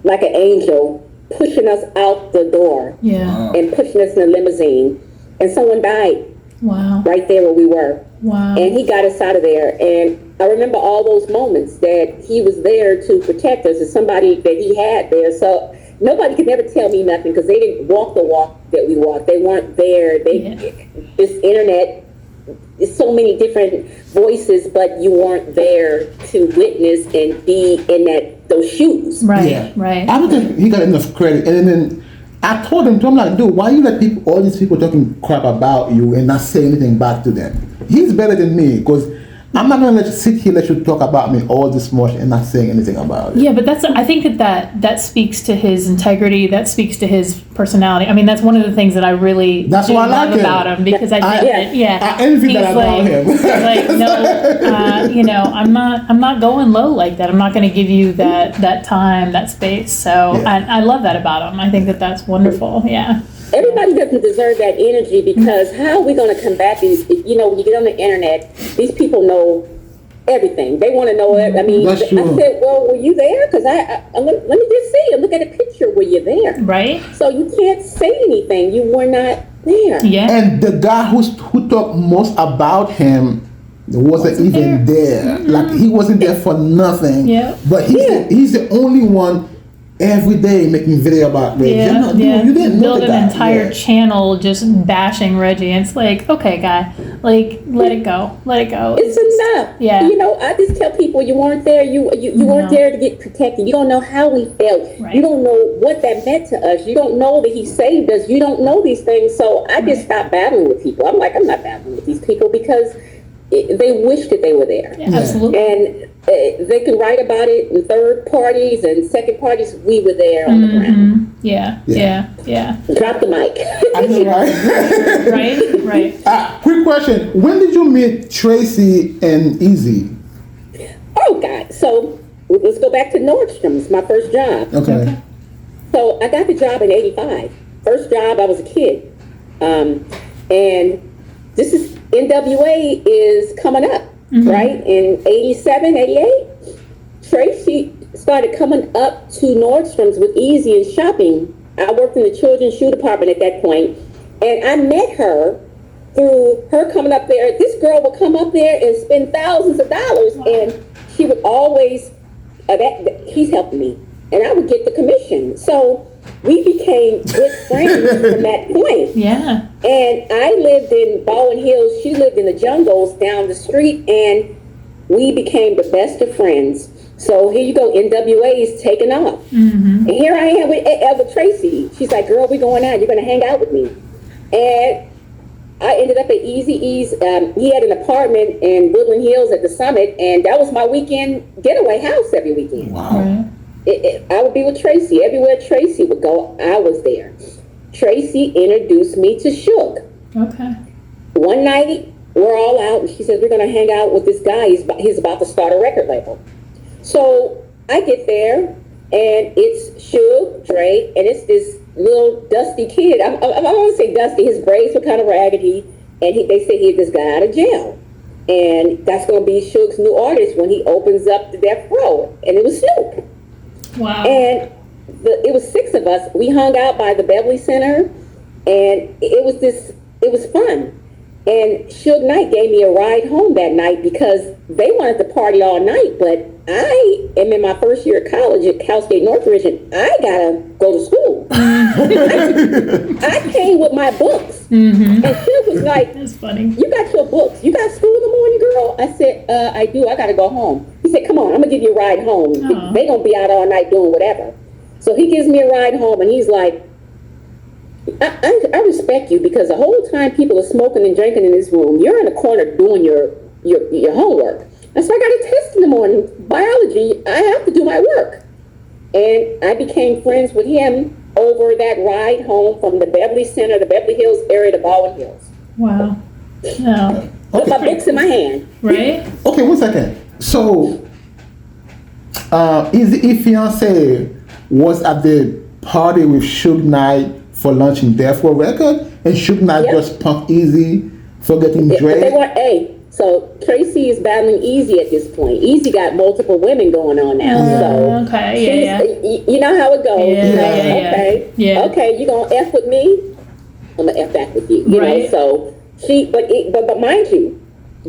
like an angel, pushing us out the door. And pushing us in a limousine, and someone died. Wow. Right there where we were. Wow. And he got us out of there. And I remember all those moments that he was there to protect us, as somebody that he had there. So nobody could never tell me nothing, because they didn't walk the walk that we walked. They weren't there. This internet, there's so many different voices, but you weren't there to witness and be in those shoes. Right. I don't think he got enough credit. And then I told him, I'm like, dude, why you let all these people talking crap about you and not say anything back to them? He's better than me, because I'm not gonna sit here let you talk about me all this much and not saying anything about it. Yeah, but I think that speaks to his integrity. That speaks to his personality. I mean, that's one of the things that I really love about him, because I think I envy that about him. He's like, no, you know, I'm not going low like that. I'm not going to give you that time, that space. So I love that about him. I think that's wonderful. Yeah. Everybody doesn't deserve that energy, because how are we going to combat these? You know, when you get on the internet, these people know everything. They want to know it. I mean, I That's true. said, well, were you there? Because let me just see. Look at a picture. Were you there? Right? So you can't say anything. You were not there. Yeah. And the guy who talked most about him wasn't even there. Like he wasn't there for nothing. Yeah. But he's the only one every day making video about Reggie. Yeah, You didn't know build the an guy. entire Yeah. channel just bashing Reggie. And it's like, okay, guy, like let it go. It's enough. Yeah. You know, I just tell people you weren't there. You weren't there to get protected. You don't know how we felt. Right. You don't know what that meant to us. You don't know that he saved us. You don't know these things. So I just stopped battling with people. I'm like, I'm not battling with these people because they wish that they were there. Yeah, absolutely. And they can write about it in third parties and second parties. We were there on the ground. Yeah. Drop the mic. I know, right? Right. Quick question: when did you meet Tracy and Easy? Oh, God. So let's go back to Nordstrom's, my first job. Okay. So I got the job in 85. First job, I was a kid. And this is, NWA is coming up, right? In 87, 88. Tracy started coming up to Nordstrom's with Easy and shopping. I worked in the children's shoe department at that point. And I met her through her coming up there. This girl would come up there and spend thousands of dollars. And she would always, he's helping me. And I would get the commission. So we became good friends from that point. Yeah. And I lived in Baldwin Hills. She lived in the jungles down the street. And we became the best of friends. So here you go, NWA is taking off. And here I am with Tracy. She's like, girl, we going out. You're going to hang out with me. And I ended up at Easy E's. He had an apartment in Woodland Hills at the Summit. And that was my weekend getaway house every weekend. Wow. Right. I would be with Tracy. Everywhere Tracy would go, I was there. Tracy introduced me to Suge. Okay. One night, we're all out, and she says, we're going to hang out with this guy. He's about to start a record label. So I get there, and it's Suge, Dre, and it's this little dusty kid. I don't want to say dusty. His braids were kind of raggedy, and they say he just got out of jail. And that's going to be Suge's new artist when he opens up the Death Row. And it was Snoop. Wow. And it was 6 of us. We hung out by the Beverly Center, and it was fun. And Suge Knight gave me a ride home that night because they wanted to party all night, but I am in my first year of college at Cal State Northridge, and I gotta go to school. I came with my books, and Suge was like, That's funny. you got your books. You got school in the morning, girl? I said, I do. I got to go home. He said, come on, I'm going to give you a ride home. Aw. They going to be out all night doing whatever. So he gives me a ride home, and he's like, I respect you because the whole time people are smoking and drinking in this room, you're in the corner doing your homework. I said, I got a test in the morning, biology. I have to do my work. And I became friends with him over that ride home from the Beverly Center, the Beverly Hills area to Baldwin Hills. Wow. No. With my books in my hand. Right? Okay, 1 second. So, Easy fiance was at the party with Suge Knight for launching Death Row Record, and Suge Knight Yep. just punked Easy for getting But they Dre. weren't, so Tracy is battling Easy at this point. Easy got multiple women going on now. So Okay. Yeah. you know how it goes. Yeah. Okay. Yeah. Okay, you gonna F with me? I'm gonna F back with you. You Right. know, so but mind you,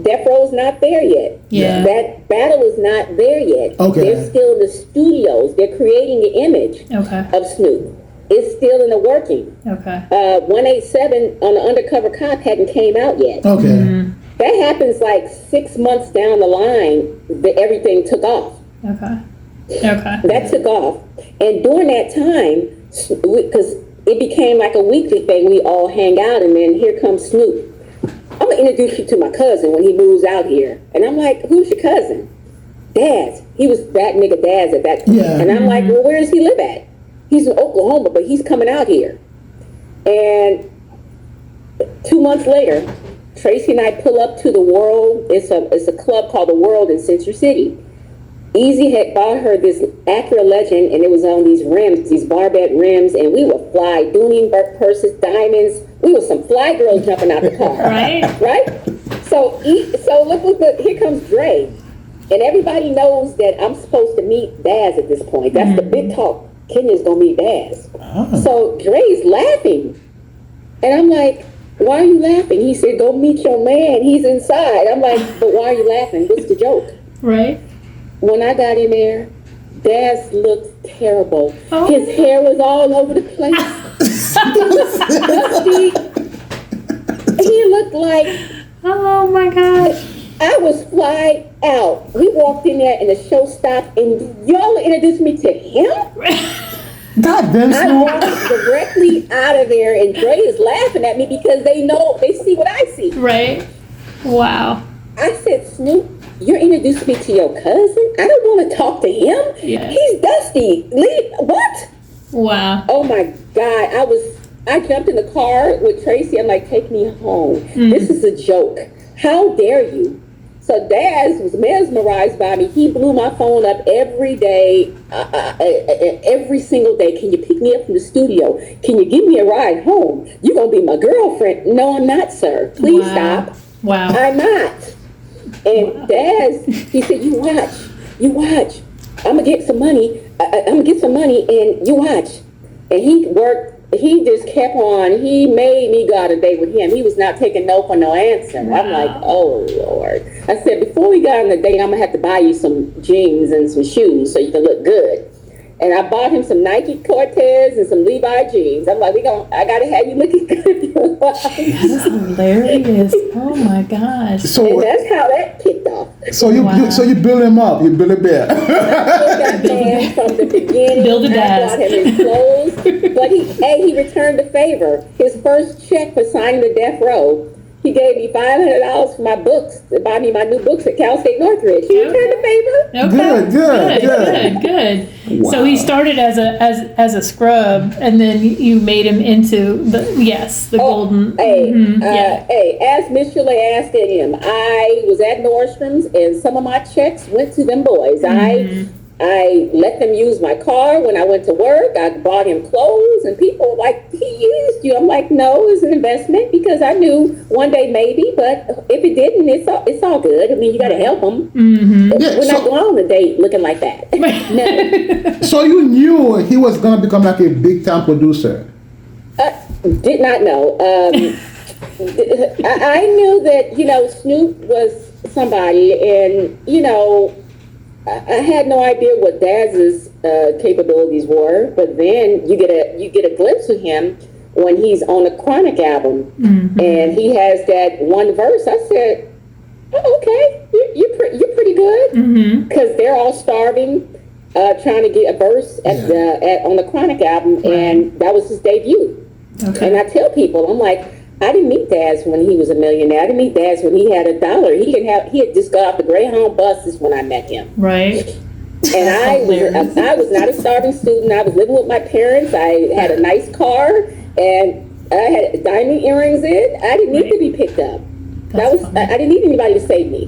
Death Row's not there yet. Yeah. That battle is not there yet. Okay. They're still in the studios. They're creating the image Okay. of Snoop. It's still in the working. Okay. 187 on the Undercover Cop hadn't came out yet. Okay. That happens like 6 months down the line that everything took off. Okay. Okay. That took off. And during that time, because it became like a weekly thing, we all hang out, and then here comes Snoop. I'm going to introduce you to my cousin when he moves out here. And I'm like, who's your cousin? Daz. He was that nigga Daz at that point. Yeah. And I'm like, well, where does he live at? He's in Oklahoma, but he's coming out here. And 2 months later, Tracy and I pull up to the World. It's a club called the World in Century City. Easy had bought her this Acura Legend, and it was on these rims, these barbette rims, and we were fly, Dooney purses, diamonds. We were some fly girls jumping out the car. Right. Right? So look, here comes Dre. And everybody knows that I'm supposed to meet Daz at this point. That's the big talk. Kenya's gonna meet Daz. Oh. So Dre's laughing. And I'm like, why are you laughing? He said, go meet your man. He's inside. I'm like, but why are you laughing? What's the joke? Right. When I got in there, Daz looked terrible. Oh. His hair was all over the place. He was dusty. He looked like, Oh my gosh. I was fly out. We walked in there and the show stopped and y'all introduced me to him. God damn, I Snoop. walked directly out of there and Dre is laughing at me because they see what I see. Right. Wow. I said, Snoop, you're introducing me to your cousin? I don't want to talk to him. Yeah. He's dusty. Leave. What? Wow. Oh my God. I jumped in the car with Tracy. I'm like, take me home. This is a joke. How dare you? So Daz was mesmerized by me. He blew my phone up every day, every single day. Can you pick me up from the studio? Can you give me a ride home? You're going to be my girlfriend. No, I'm not, sir. Please stop. Wow. I'm not. And Daz, he said, you watch. I'm going to get some money. I'm going to get some money and you watch. And he just kept on. He made me go out a date with him. He was not taking no for no answer. Wow. I'm like, oh, Lord. I said, before we got on the date, I'm going to have to buy you some jeans and some shoes so you can look good. And I bought him some Nike Cortez and some Levi jeans. I'm like, I got to have you looking good. That is hilarious. Oh my gosh. And So, that's how that kicked off. so you build him up. You build a bear. That man from the beginning. Build a I Daz. bought him his clothes, but he returned the favor. His first check for signing the death row, he gave me $500 for my books to buy me my new books at Cal State Northridge. He returned the favor. Okay. Good. Wow. So he started as a scrub, and then you made him into the golden. Hey, as Miss Chalet asked at him, I was at Nordstrom's, and some of my checks went to them boys. I let them use my car when I went to work. I bought him clothes, and people were like, he used you. I'm like, no, it's an investment because I knew one day maybe, but if it didn't, it's all good. I mean, you got to help them. We're not going on a date looking like that. No. So you knew he was gonna become like a big time producer. Did not know. I knew that, Snoop was somebody, and, I had no idea what Daz's capabilities were, but then you get a glimpse of him when he's on the Chronic album, and he has that one verse. I said, "Oh, okay, you're pretty good," because they're all starving, trying to get a verse on the Chronic album, and that was his debut. Okay. And I tell people, I'm like, I didn't meet Daz when he was a millionaire. I didn't meet Daz when he had $1. He had just got off the Greyhound buses when I met him. Right. And I was not a starving student. I was living with my parents. I had a nice car, and I had diamond earrings in. I didn't need to be picked up. I didn't need anybody to save me.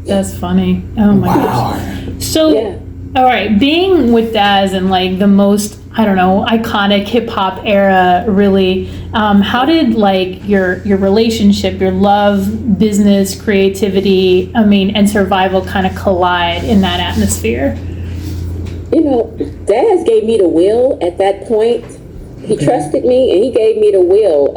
That's funny. Oh my gosh. So, Yeah. all right, being with Daz in like the most, I don't know, iconic hip hop era, really, how did like your relationship, your love, business, creativity, and survival kind of collide in that atmosphere? Daz gave me the will at that point. He trusted me and he gave me the will.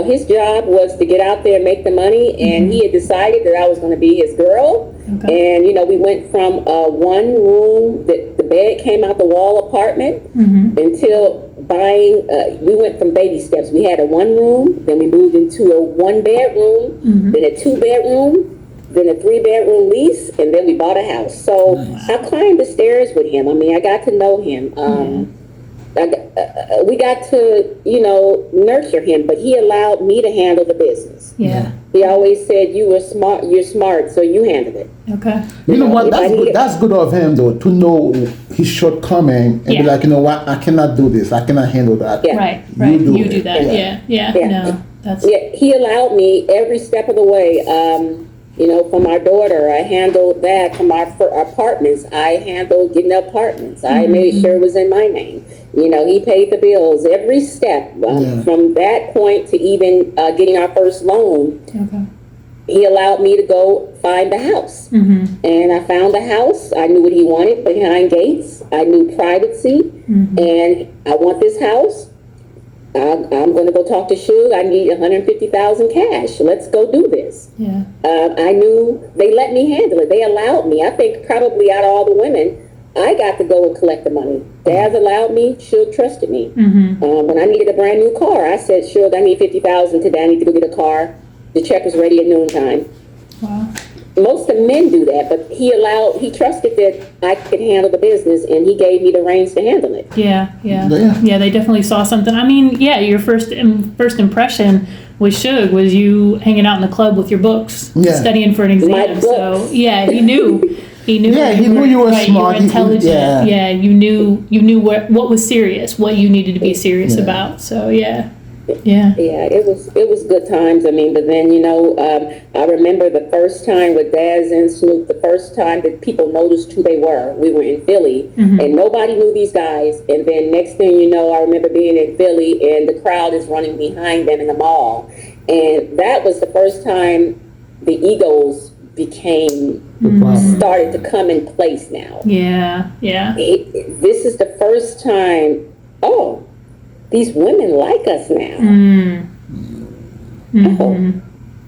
His job was to get out there and make the money, and he had decided that I was going to be his girl. Okay. And, we went from one room, the bed came out the wall apartment, until buying, we went from baby steps. We had a one room, then we moved into a 1 bedroom, then a 2 bedroom, then a 3 bedroom lease, and then we bought a house. So I climbed the stairs with him. I got to know him. We got to, nurture him, but he allowed me to handle the business. Yeah. He always said, you're smart, so you handle it. Okay. You know what? That's good of him, though, to know his shortcoming and be like, you know what? I cannot do this. I cannot handle that. Yeah. Right. You do that. Yeah. No, that's. Yeah, he allowed me every step of the way. From our daughter, I handled that. From our apartments, I handled getting the apartments. I made sure it was in my name. He paid the bills every step from that point to even getting our first loan. Okay. he allowed me to go find the house. And I found the house. I knew what he wanted behind gates. I knew privacy. And I want this house. I'm going to go talk to Suge. I need $150,000 cash. Let's go do this. Yeah. I knew they let me handle it. They allowed me. I think probably out of all the women, I got to go and collect the money. Daz allowed me. Suge trusted me. When I needed a brand new car, I said, Suge, I need $50,000 today. I need to go get a car. The check was ready at noontime. Wow. Most of men do that, but he trusted that I could handle the business, and he gave me the reins to handle it. Yeah. They definitely saw something. I mean, yeah, your first impression with Suge was you hanging out in the club with your books, studying for an exam. So yeah, he knew. He knew. Yeah, he knew you were right, smart. You were intelligent. You knew what was serious, what you needed to be serious about. So yeah. It was good times. I mean, but then I remember the first time with Daz and Snoop. The first time that people noticed who they were. We were in Philly, and nobody knew these guys. And then next thing you know, I remember being in Philly, and the crowd is running behind them in the mall, and that was the first time the egos started to come in place. Now, this is the first time. Oh. These women like us now.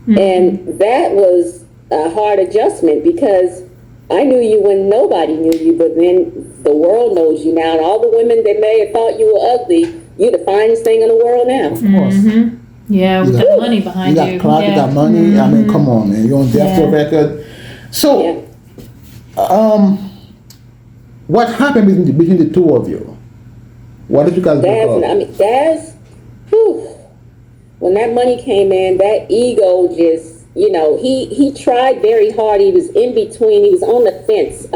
And that was a hard adjustment because I knew you when nobody knew you, but then the world knows you now. And all the women that may have thought you were ugly, you're the finest thing in the world now. Of course. Yeah, with the money behind you. You got clout, you got money. I mean, come on, man. You're on Death Row Record. So, what happened between the two of you? What did you guys do? Daz, when that money came in, that ego just, he tried very hard. He was in between. He was on the fence.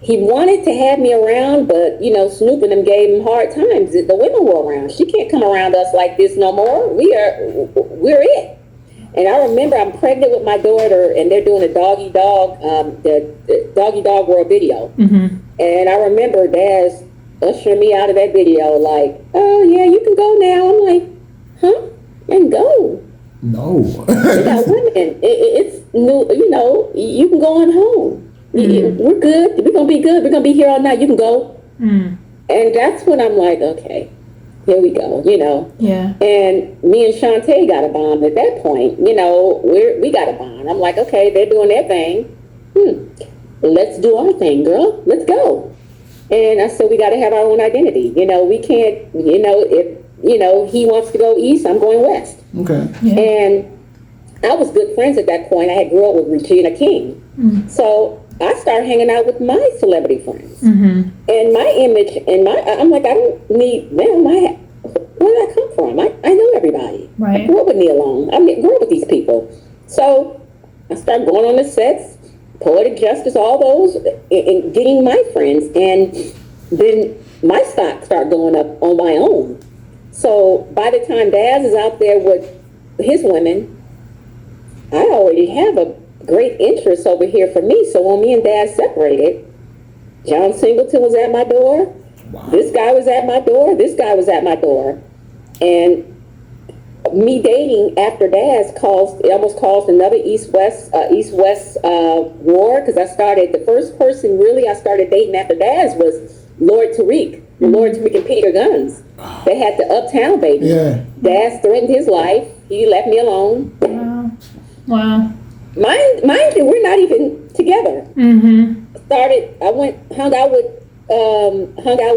He wanted to have me around, but, Snoop and them gave him hard times. The women were around. She can't come around us like this no more. We're it. And I remember I'm pregnant with my daughter, and they're doing a doggy dog world video. And I remember Daz ushering me out of that video like, oh yeah, you can go now. I'm like, huh? And go. No. We got women. It's new, you can go on home. We're good. We're going to be good. We're going to be here all night. You can go. And that's when I'm like, okay, here we go, Yeah. And me and Shantae got a bond at that point. We got a bond. I'm like, okay, they're doing their thing. Let's do our thing, girl. Let's go. And I said, we got to have our own identity. We can't, if, he wants to go east, I'm going west. Okay. Yeah. And I was good friends at that point. I had grew up with Regina King. So I started hanging out with my celebrity friends. And my image, I'm like, I don't need them. Where did I come from? I know everybody. Right. I grew up with Neil Long. I grew up with these people. So I started going on the sets, Poetic Justice, all those, and getting my friends. And then my stock started going up on my own. So by the time Daz is out there with his women, I already have a great interest over here for me. So when me and Daz separated, John Singleton was at my door. Wow. This guy was at my door. This guy was at my door. And me dating after Daz almost caused another East-West war, because the first person really I started dating after Daz was Lord Tariq, Lord Tariq and Peter Guns. They had the Uptown baby. Yeah. Daz threatened his life. He left me alone. Wow. Mind you, we're not even together. I hung out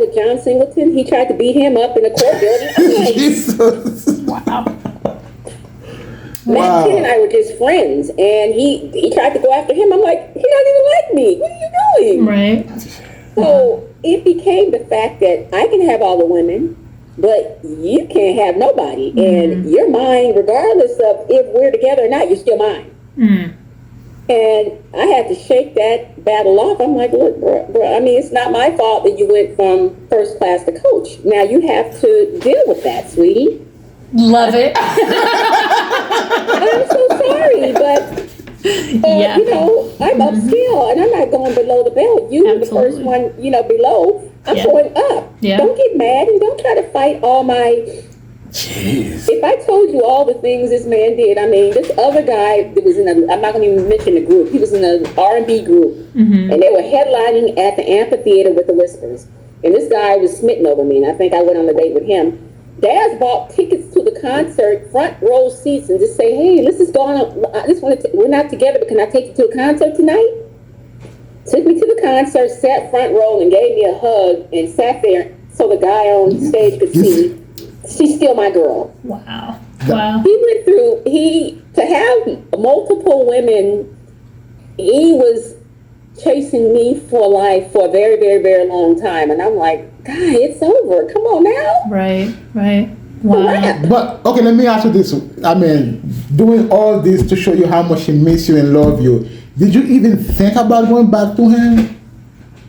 with John Singleton. He tried to beat him up in the court building. Jesus. Wow. Matt Kid and I were just friends, and he tried to go after him. I'm like, he doesn't even like me. What are you doing? Right. So it became the fact that I can have all the women, but you can't have nobody. And you're mine regardless of if we're together or not. You're still mine. And I had to shake that battle off. I'm like, look, bro, it's not my fault that you went from first class to coach. Now you have to deal with that, sweetie. Love it. I'm so sorry, but I'm upscale and I'm not going below the belt. You were the first one, below. I'm going up. Yeah. Don't get mad and don't try to fight all my Jeez. If I told you all the things this man did, I mean, this other guy that was in I'm not going to even mention the group. He was in an R&B group, and they were headlining at the amphitheater with the Whispers. And this guy was smitten over me, and I think I went on a date with him. Daz bought tickets to the concert, front row seats, and just say, "Hey, let's just go on. I just want to. We're not together, but can I take you to a concert tonight?" Took me to the concert, sat front row, and gave me a hug, and sat there so the guy on stage could see. She's still my girl. Wow. Wow. He went through, to have multiple women, he was chasing me for life for a very, very, very long time. And I'm like, God, it's over. Come on now. Right, right. Wow. But, okay, let me ask you this. I mean, doing all this to show you how much he miss you and love you, did you even think about going back to him?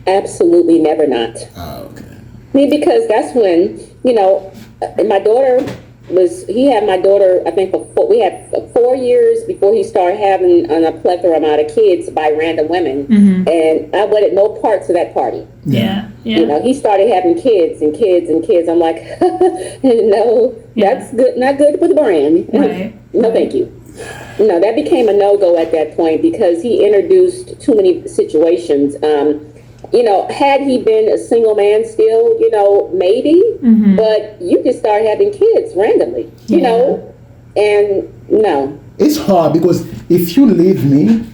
Absolutely never not. Oh, okay. I mean, because that's when, my daughter he had my daughter, I think, we had 4 years before he started having a plethora amount of kids by random women. And I wanted no parts of that party. Yeah. He started having kids and kids and kids. I'm like, no, that's good, not good for the brand. Right. No, thank you. No, that became a no-go at that point because he introduced too many situations. Had he been a single man still, maybe, but you just start having kids randomly, and no. It's hard because if you leave me,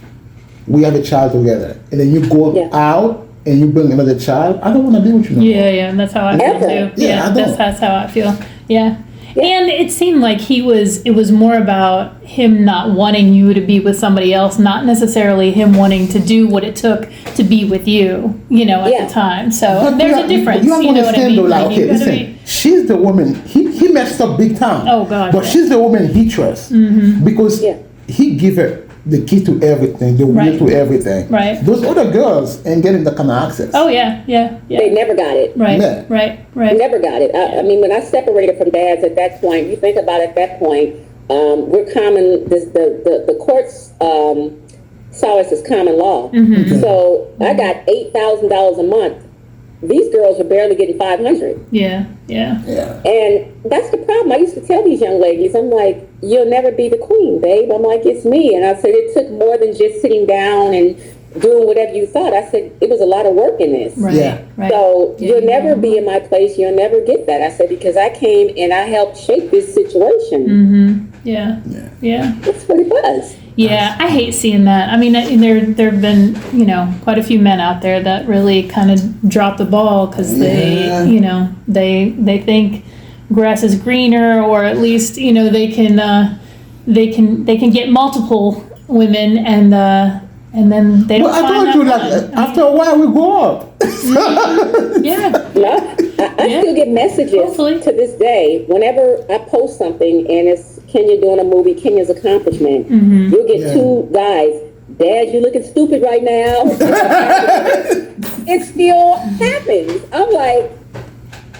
we have a child together, and then you go out and you bring another child, I don't want to be with you no more. Yeah, and that's how I feel too. Yeah, that's how I feel. Yeah. And it seemed like it was more about him not wanting you to be with somebody else, not necessarily him wanting to do what it took to be with you, at the time. So But there's a difference. You have to know what I understand mean? though, like, Like, okay, you gotta listen, she's the woman, he messed up big time. Oh, God, But yeah. she's the woman he trusts. Because he give her the key to everything, the will Right. to everything. Right. Those other girls ain't getting that kind of access. Oh, yeah. They never got it. Right, Yeah. right. Never got it. I mean, when I separated from Daz at that point, you think about at that point, we're common. The courts saw us as common law. So I got $8,000 a month. These girls were barely getting 500. Yeah. And that's the problem. I used to tell these young ladies, I'm like, you'll never be the queen, babe. I'm like, it's me. And I said, it took more than just sitting down and doing whatever you thought. I said, it was a lot of work in this. Right. Yeah. Right. So you'll never be in my place. You'll never get that. I said, because I came and I helped shape this situation. Yeah. That's what it was. Yeah, I hate seeing that. I mean, there have been, quite a few men out there that really kind of drop the ball because they, they think grass is greener, or at least, they can get multiple women and then they don't Well, I find told you, that like, fun. after a while we grow up. Yeah. No, I still get messages Hopefully. to this day. Whenever I post something and it's Kenya doing a movie, Kenya's accomplishment, you'll get two guys. Dad, you looking stupid right now. It still happens. I'm like,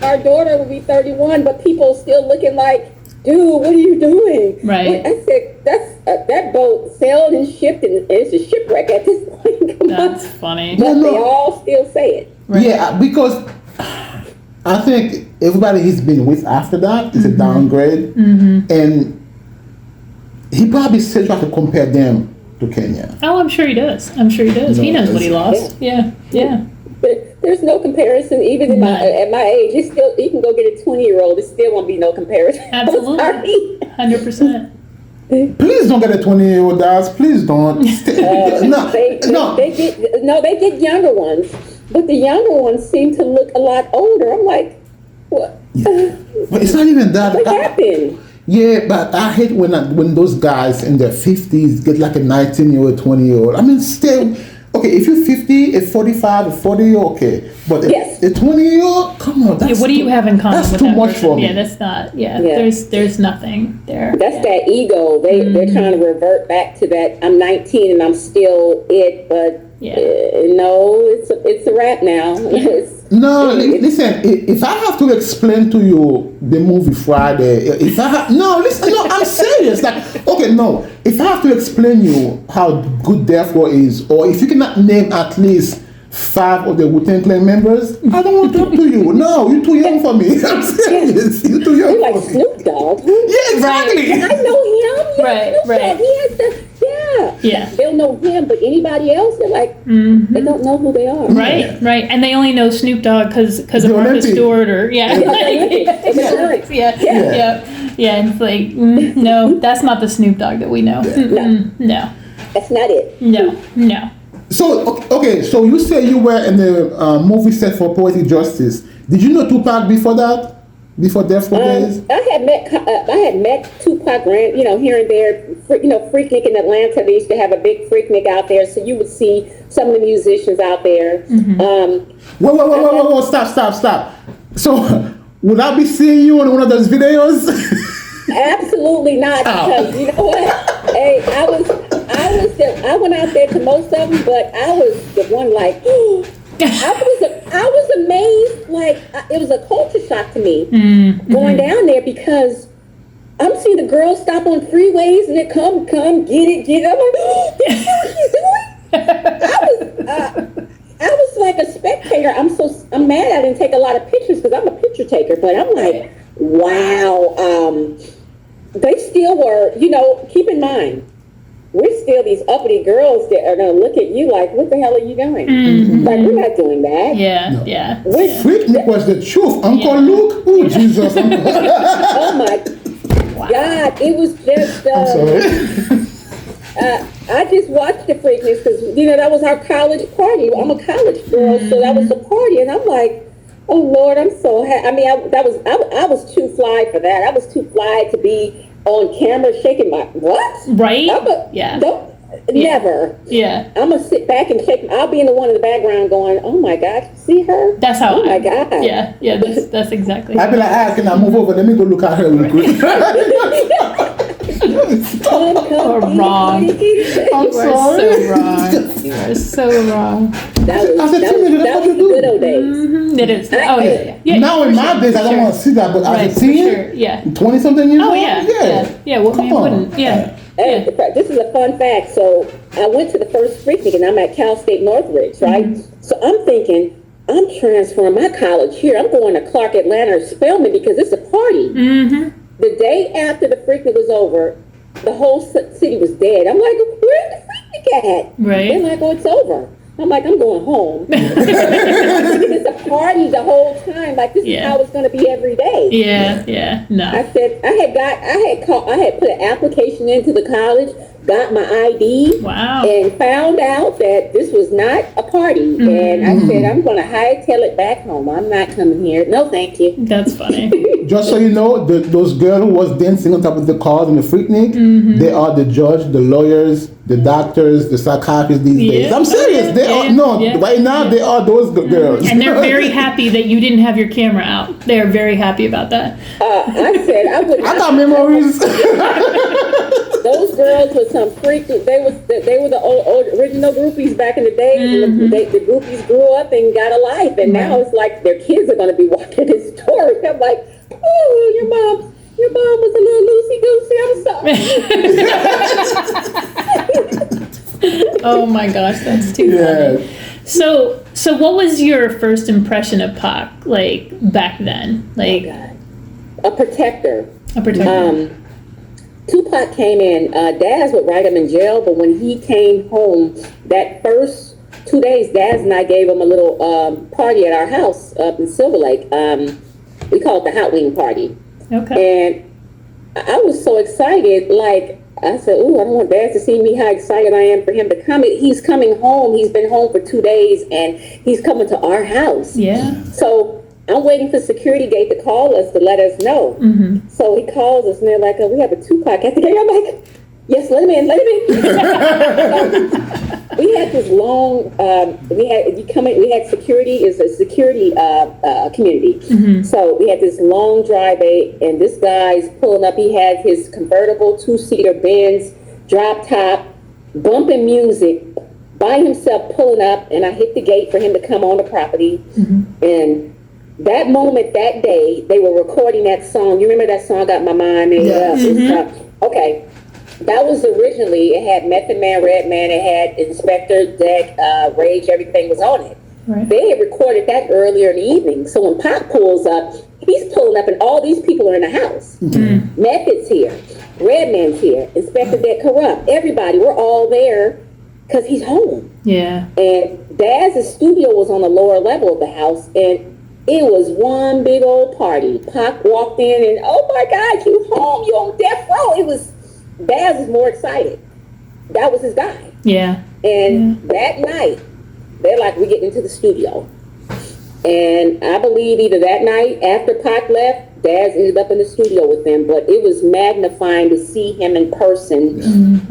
our daughter will be 31, but people still looking like, dude, what are you doing? Right. I said, that boat sailed and shipped, and it's a shipwreck at this point. Come That's on. funny. But No. they all still say it. Right. Yeah, because I think everybody he's been with after that is a downgrade. And he probably still try to compare them to Kenya. Oh, I'm sure he does. He knows what he lost. Yeah. There's no comparison, even at my age. You can go get a 20-year-old. It still won't be no comparison. Absolutely. 100%. Please don't get a 20-year-old Daz. Please don't. They get younger ones, but the younger ones seem to look a lot older. I'm like, what? But it's not even that. What happened? Yeah, but I hate when those guys in their 50s get like a 19-year-old, 20-year-old. I mean, still, okay, if you're 50, a 45, a 40, okay. But Yes. a 20-year-old, come on. That's What do you have in common That's with too that much person? for me. Yeah, that's not. Yeah. Yeah. There's nothing there. That's that ego. They're trying to revert back to that. I'm 19 and I'm still it, but no, it's a wrap now. No, listen, if I have to explain to you the movie Friday, I'm serious. Like, okay, no, if I have to explain you how good Therefore is, or if you cannot name at least 5 of the Wu-Tang Clan members. I don't want to talk to you. No, you're too young for me. I'm serious. You're too young You're like for me. Snoop Dogg. Yeah, exactly. I know him. Yeah, Right, Snoop right. Dogg. He has the, Yeah. They'll know him, but anybody else, they're like, they don't know who they are. Right, right, and they only know Snoop Dogg because of The Martha Olympic. Stewart or yeah, yeah. It's like no, that's not the Snoop Dogg that we know. No, That's not it. no. So, okay, so you say you were in the movie set for Poetic Justice. Did you know Tupac before that? Before Death Row Days? I had met Tupac, here and there. Freaknik in Atlanta. They used to have a big Freaknik out there, so you would see some of the musicians out there. Whoa, stop. So, would I be seeing you in one of those videos? Absolutely not, because you know what? Hey, I went out there to most of them, but I was the one like. I was amazed, it was a culture shock to me going down there because I'm seeing the girls stop on freeways and they come, get it. I'm like, oh, this is what you're doing? I was like a spectator. I'm mad I didn't take a lot of pictures because I'm a picture taker, but I'm like, wow. They still were, keep in mind, we're still these uppity girls that are going to look at you like, what the hell are you doing? Like, we're not doing that. Yeah. Freaknik was the truth. Uncle Luke? Oh, Jesus. Oh, my God. It was just... I'm sorry. I just watched the Freakniks because, that was our college party. I'm a college girl, so that was the party. And I'm like, oh, Lord, I'm so happy. I mean, I was too fly for that. I was too fly to be on camera shaking my what? Right? Never. Yeah. I'm gonna sit back and shake. I'll be in the one in the background going, "Oh my God, see her?" That's how. Oh my God. Yeah. That's exactly. I'd be like, can I move over? Let me go look at her real quick. Come, wrong. eat. You are so wrong. You are so wrong. That was the good old days. It is. Oh yeah. Now in my days, I don't want to see that, but as a teen, sure. Yeah. 20-something years Oh old, yeah. Well, Come you on. wouldn't. Yeah. Hey, this is a fun fact. So I went to the first Freaknik and I'm at Cal State Northridge, right? So I'm thinking, I'm transferring my college here. I'm going to Clark Atlanta or Spelman because it's a party. The day after the Freaknik was over, the whole city was dead. I'm like, where's the Freaknik at? Right. They're like, oh, it's over. I'm like, I'm going home. It's a party the whole time. Like this is how it's going to be every day. Yeah. No. I said I had put an application into the college, got my ID, and found out that this was not a party. And I said, I'm going to hightail it back home. I'm not coming here. No, thank you. That's funny. Just so you know, those girls who was dancing on top of the cars in the Freaknik, they are the judge, the lawyers, the doctors, the psychiatrists these days. I'm serious. Right now they are those girls. And they're very happy that you didn't have your camera out. They're very happy about that. I said I would. I got memories. Those girls were some freak. They were the old original groupies back in the day. And the groupies grew up and got a life, and now it's like their kids are going to be watching this story. I'm like, oh, your mom was a little loosey goosey. I'm sorry. Oh my gosh, that's too funny. So what was your first impression of Pac like back then? Like a protector. Tupac came in. Daz would write him in jail, but when he came home, that first 2 days, Daz and I gave him a little party at our house up in Silver Lake. We call it the Hot Wing Party. Okay. And I was so excited. Like I said, "Ooh, I don't want Daz to see me. How excited I am for him to come. He's coming home. He's been home for 2 days, and he's coming to our house." Yeah. So I'm waiting for security gate to call us to let us know. So he calls us, and they're like, "Oh, we have a Tupac at the gate." I'm like, "Yes, let him in, let him in." We had this long. We had security. Is a security community. So we had this long driveway, and this guy's pulling up. He had his convertible 2-seater Benz drop top, bumping music by himself, pulling up, and I hit the gate for him to come on the property, and. That moment, that day, they were recording that song. You remember that song, Got My Mind Made Up? Okay. That was originally, it had Method Man, Redman, it had Inspector Deck, Rage, everything was on it. Right. They had recorded that earlier in the evening. So when Pac pulls up, he's pulling up and all these people are in the house. Method's here, Redman's here, Inspector Deck Corrupt, everybody, we're all there because he's home. Yeah. And Daz's studio was on the lower level of the house, and it was one big old party. Pac walked in and, oh my God, you home, you on death row. It was, Daz was more excited. That was his guy. Yeah. And that night, they're like, we're getting into the studio. And I believe either that night after Pac left, Daz ended up in the studio with them, but it was magnifying to see him in person.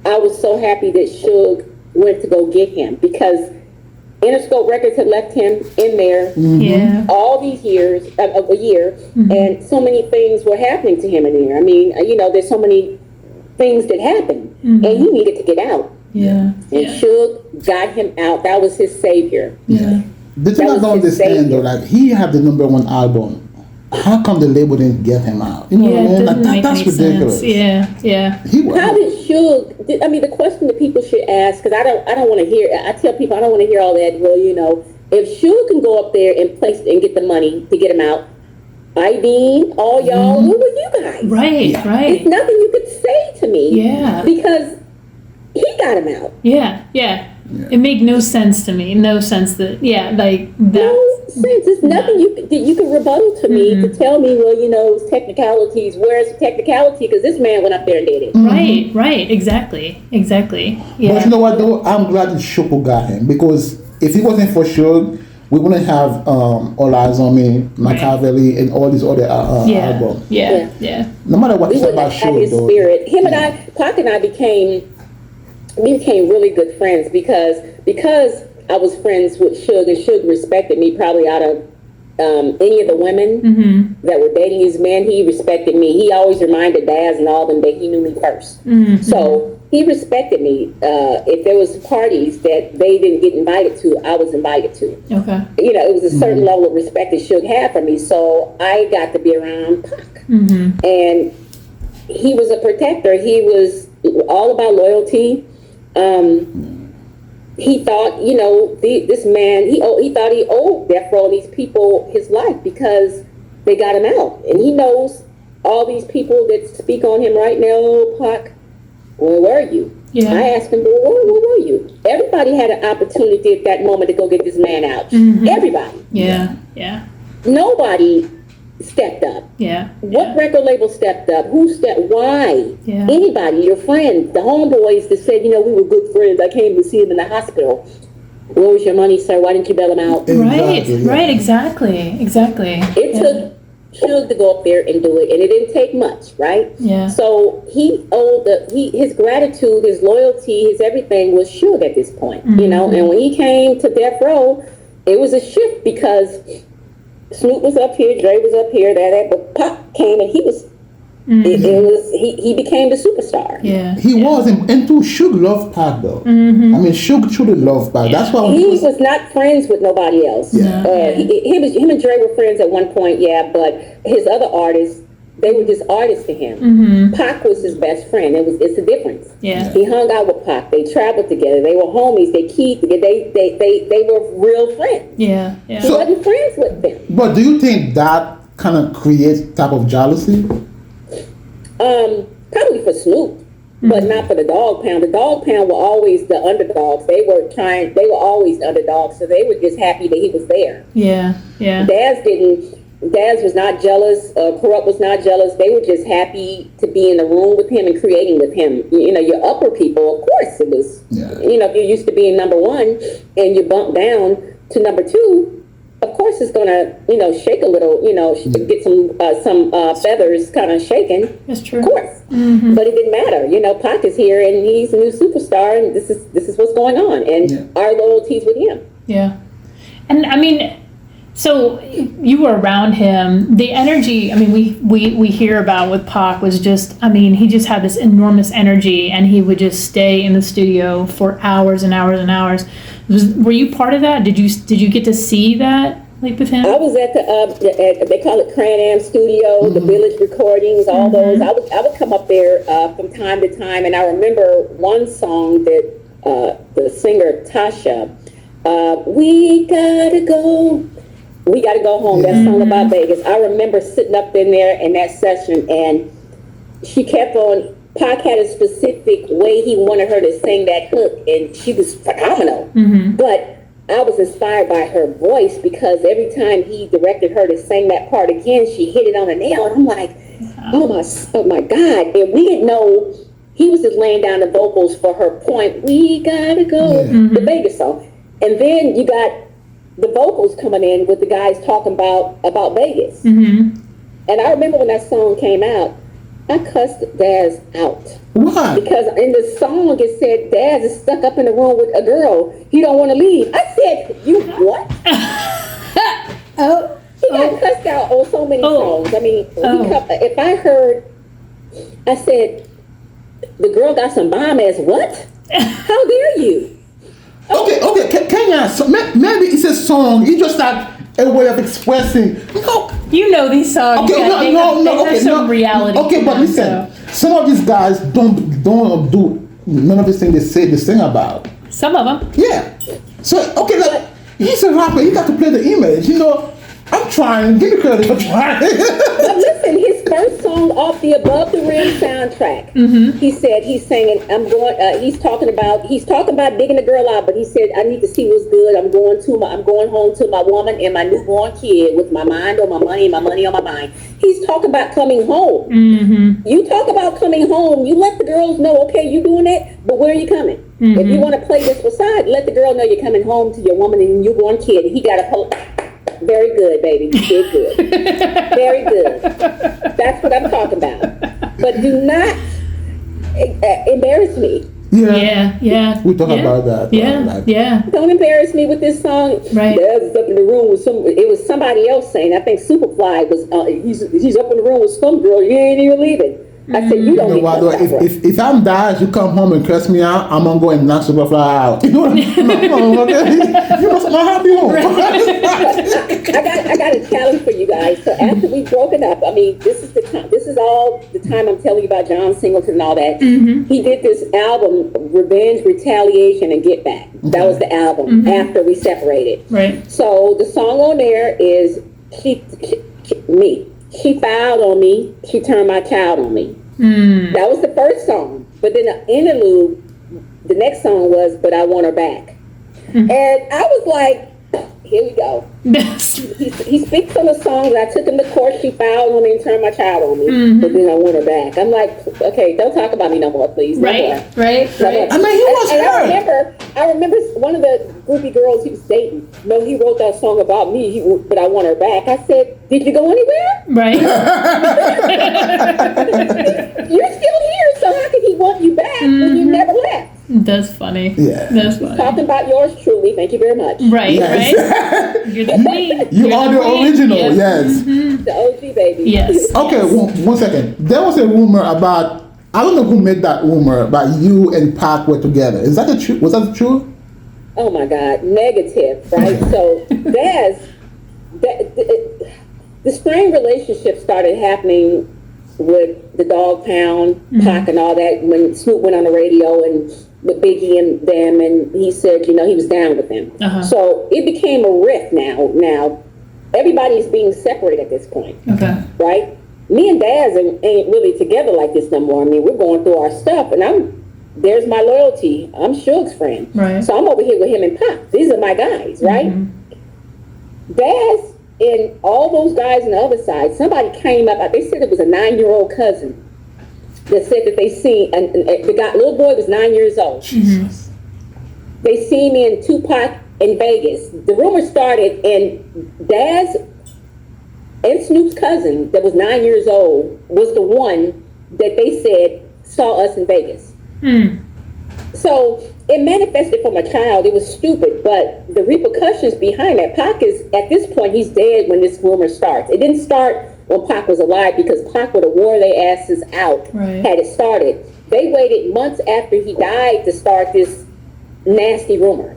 I was so happy that Suge went to go get him because Interscope Records had left him in there Yeah. all these years, a year, and so many things were happening to him in there. I mean, there's so many things that happened, and he needed to get out. Yeah. And Suge got him out. That was his savior. Yeah. The thing I don't understand though, like he had the #1 album. How come the label didn't get him out? You know Yeah, what I it mean? doesn't Like make that's any ridiculous. sense. Yeah. Yeah. How did Suge? I mean, the question that people should ask, because I don't want to hear. I tell people I don't want to hear all that. Well, if Suge can go up there and place and get the money to get him out, Iveen, all y'all, who were you guys? Right. There's Right. nothing you could say to me. Yeah. Because he got him out. Yeah. Yeah. It made no sense to me. No sense that. Yeah. Like that. No sense. There's nothing you could rebuttal to me to tell me, well, it's technicalities. Where's the technicality? Because this man went up there and did it. Right. Right. Exactly. Exactly. Yeah. But you know what though? I'm glad that Suge got him because if it wasn't for Suge, we wouldn't have All Eyes on Me, Machiavelli, and all these other Yeah. albums. Yeah. Yeah. No matter what We it's wouldn't about have had Suge his though. spirit. Him and Pac and I became really good friends because I was friends with Suge, and Suge respected me probably out of any of the women that were dating his men. He respected me. He always reminded Daz and all them that he knew me 1st. So he respected me. If there was parties that they didn't get invited to, I was invited to. Okay. It was a certain level of respect that Suge had for me. So I got to be around Pac. And he was a protector. He was all about loyalty. He thought, this man, he thought he owed Death Row, these people, his life because they got him out. And he knows all these people that speak on him right now. Pac, where were you? Yeah. I asked him, well, where were you? Everybody had an opportunity at that moment to go get this man out. Everybody. Yeah. Yeah. Nobody stepped up. Yeah. What record label stepped up? Who stepped? Why? Yeah. Anybody, your friends, the homeboys that said, we were good friends. I came to see him in the hospital. Where was your money, sir? Why didn't you bail him out? Right. Exactly, yeah. Right. Exactly. It took Suge to go up there and do it, and it didn't take much, right? Yeah. So he owed his gratitude, his loyalty, his everything was Suge at this point, And when he came to Death Row, it was a shift because Snoop was up here, Dre was up here, but Pac came and he was. He became the superstar. Yeah. He was, and too, Suge loved Pac though. I mean, Suge truly loved Pac. That's why He was not friends with nobody else. Yeah. Him and Dre were friends at one point, but his other artists, they were just artists to him. Pac was his best friend. It's a difference. Yeah. He hung out with Pac. They traveled together. They were homies. They were real friends. Yeah. Yeah. He wasn't friends with them. But do you think that kind of creates type of jealousy? Probably for Snoop, but not for the Dog Pound. The Dog Pound were always the underdogs. They were always the underdogs, so they were just happy that he was there. Yeah. Yeah. Daz was not jealous. Corrupt was not jealous. They were just happy to be in the room with him and creating with him. Your upper people, of course, it was. Yeah. If you're used to being #1 and you bump down to #2, of course it's gonna, shake a little. Get some feathers kind of shaken. That's true. Of course, but it didn't matter. Pac is here and he's a new superstar, and this is what's going on, and our loyalty's with him. Yeah. And I mean, so you were around him. The energy, I mean, we hear about with Pac was just, I mean, he just had this enormous energy, and he would just stay in the studio for hours and hours and hours. Were you part of that? Did you get to see that? like with him? I was at they call it Cran-Am Studio, the Village Recordings, all those. I would come up there from time to time, and I remember one song that the singer Tasha, we gotta go home. That song about Vegas. I remember sitting up in there in that session, and she kept on. Pac had a specific way he wanted her to sing that hook, and she was phenomenal. But I was inspired by her voice because every time he directed her to sing that part again, she hit it on the nail. And I'm like, oh my God. And we didn't know, he was just laying down the vocals for her point. We gotta go, the Vegas song. And then you got the vocals coming in with the guys talking about Vegas. And I remember when that song came out, I cussed Daz out. Why? Because in the song it said Daz is stuck up in the room with a girl. He don't want to leave. I said, you what? He got cussed out on so many songs. I mean, if I heard, I said, the girl got some bomb ass what? How dare you? Okay, Kenya, so maybe it's a song. It's just like a way of expressing. You know these songs. Okay, they have some reality. Okay, but listen, some of these guys don't do none of the things they sing about. Some of them. Yeah. So okay, like he's a rapper. You got to play the image. I'm trying. Give me credit for trying. But listen, his first song off the Above the Rim soundtrack, he said he's singing. He's talking about digging the girl out, but he said I need to see what's good. I'm going home to my woman and my newborn kid with my mind on my money and my money on my mind. He's talking about coming home. You talk about coming home. You let the girls know, okay, you doing that, but where are you coming? If you want to play this beside, let the girl know you're coming home to your woman and your newborn kid. He got a very good, baby. You did good. Very good. That's what I'm talking about. But do not embarrass me. Yeah. We talk about that. Yeah. Don't embarrass me with this song. Right. Daz is up in the room with it was somebody else saying, I think Superfly was, he's up in the room with some girl, you ain't even leaving. I said, you don't if I'm Daz, you come home and curse me out, I'm gonna go and knock Superfly out. You know what I mean? You must not have me home. I got a challenge for you guys. So after we've broken up, I mean, this is all the time I'm telling you about John Singleton and all that. He did this album, Revenge, Retaliation, and Get Back. That was the album after we separated. Right. So the song on there is me. She filed on me. She turned my child on me. That was the first song. But then the interlude, the next song was But I Want Her Back. And I was like, here we go. He speaks on the song that I took him to court. She filed on me and turned my child on me. But then I want her back. I'm like, okay, don't talk about me no more, please. Right. I mean, he was hurt. I remember one of the groupie girls he was dating. No, he wrote that song about me, but I want her back. I said, did you go anywhere? Right. You're still here, so how could he want you back when you never left? That's funny. Yeah. That's funny. Talking about yours truly. Thank you very much. Right. Yes. You're the queen. You are the original. Yes. The OG baby. Yes. Okay, one second. There was a rumor about, I don't know who made that rumor, but you and Pac were together. Is that the truth? Was that true? Oh my God, negative, right? So the strained relationship started happening with the Dog Pound, Pac and all that, when Snoop went on the radio and with Biggie and them, and he said, he was down with them. So it became a rift now. Now, everybody's being separated at this point. Okay. Right? Me and Daz ain't really together like this no more. I mean, we're going through our stuff, and there's my loyalty. I'm Suge's friend. Right. So I'm over here with him and Pac. These are my guys, right? Daz and all those guys on the other side, somebody came up, they said it was a 9-year-old cousin that said that they seen, and the little boy was 9 years old. Jesus. They seen me in Tupac in Vegas. The rumor started, and Daz and Snoop's cousin that was 9 years old was the one that they said saw us in Vegas. So it manifested from a child. It was stupid, but the repercussions behind that, Pac is, at this point, he's dead when this rumor starts. It didn't start when Pac was alive, because Pac would have wore their asses out had it started. They waited months after he died to start this nasty rumor.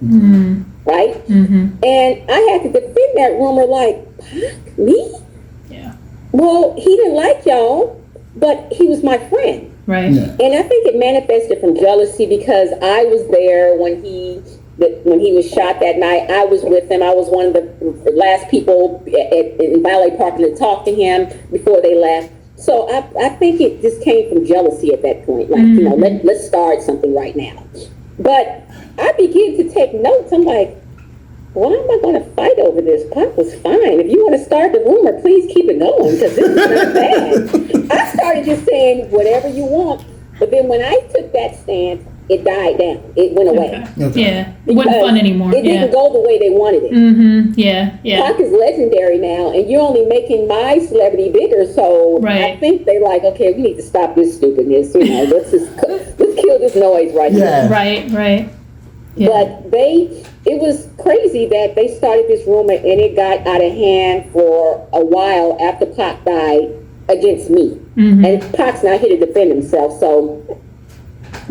right? And I had to defend that rumor like, Pac, me? Yeah. Well, he didn't like y'all, but he was my friend. Right. Yeah. And I think it manifested from jealousy because I was there when he was shot that night. I was with him. I was one of the last people in Ballet Park to talk to him before they left. So I think it just came from jealousy at that point. Like, you know, let's start something right now. But I began to take notes. I'm like, why am I going to fight over this? Pac was fine. If you want to start the rumor, please keep it going because this is not bad. I started just saying whatever you want. But then when I took that stance, it died down. It went away. Okay. Yeah. It wasn't fun anymore. It didn't go the way they wanted it. Yeah. Yeah. Pac is legendary now, and you're only making my celebrity bigger. So I think they like, okay, we need to stop this stupidness. You know, let's kill this noise right now. Right. Yeah. But it was crazy that they started this rumor, and it got out of hand for a while after Pac died against me. And Pac's not here to defend himself, so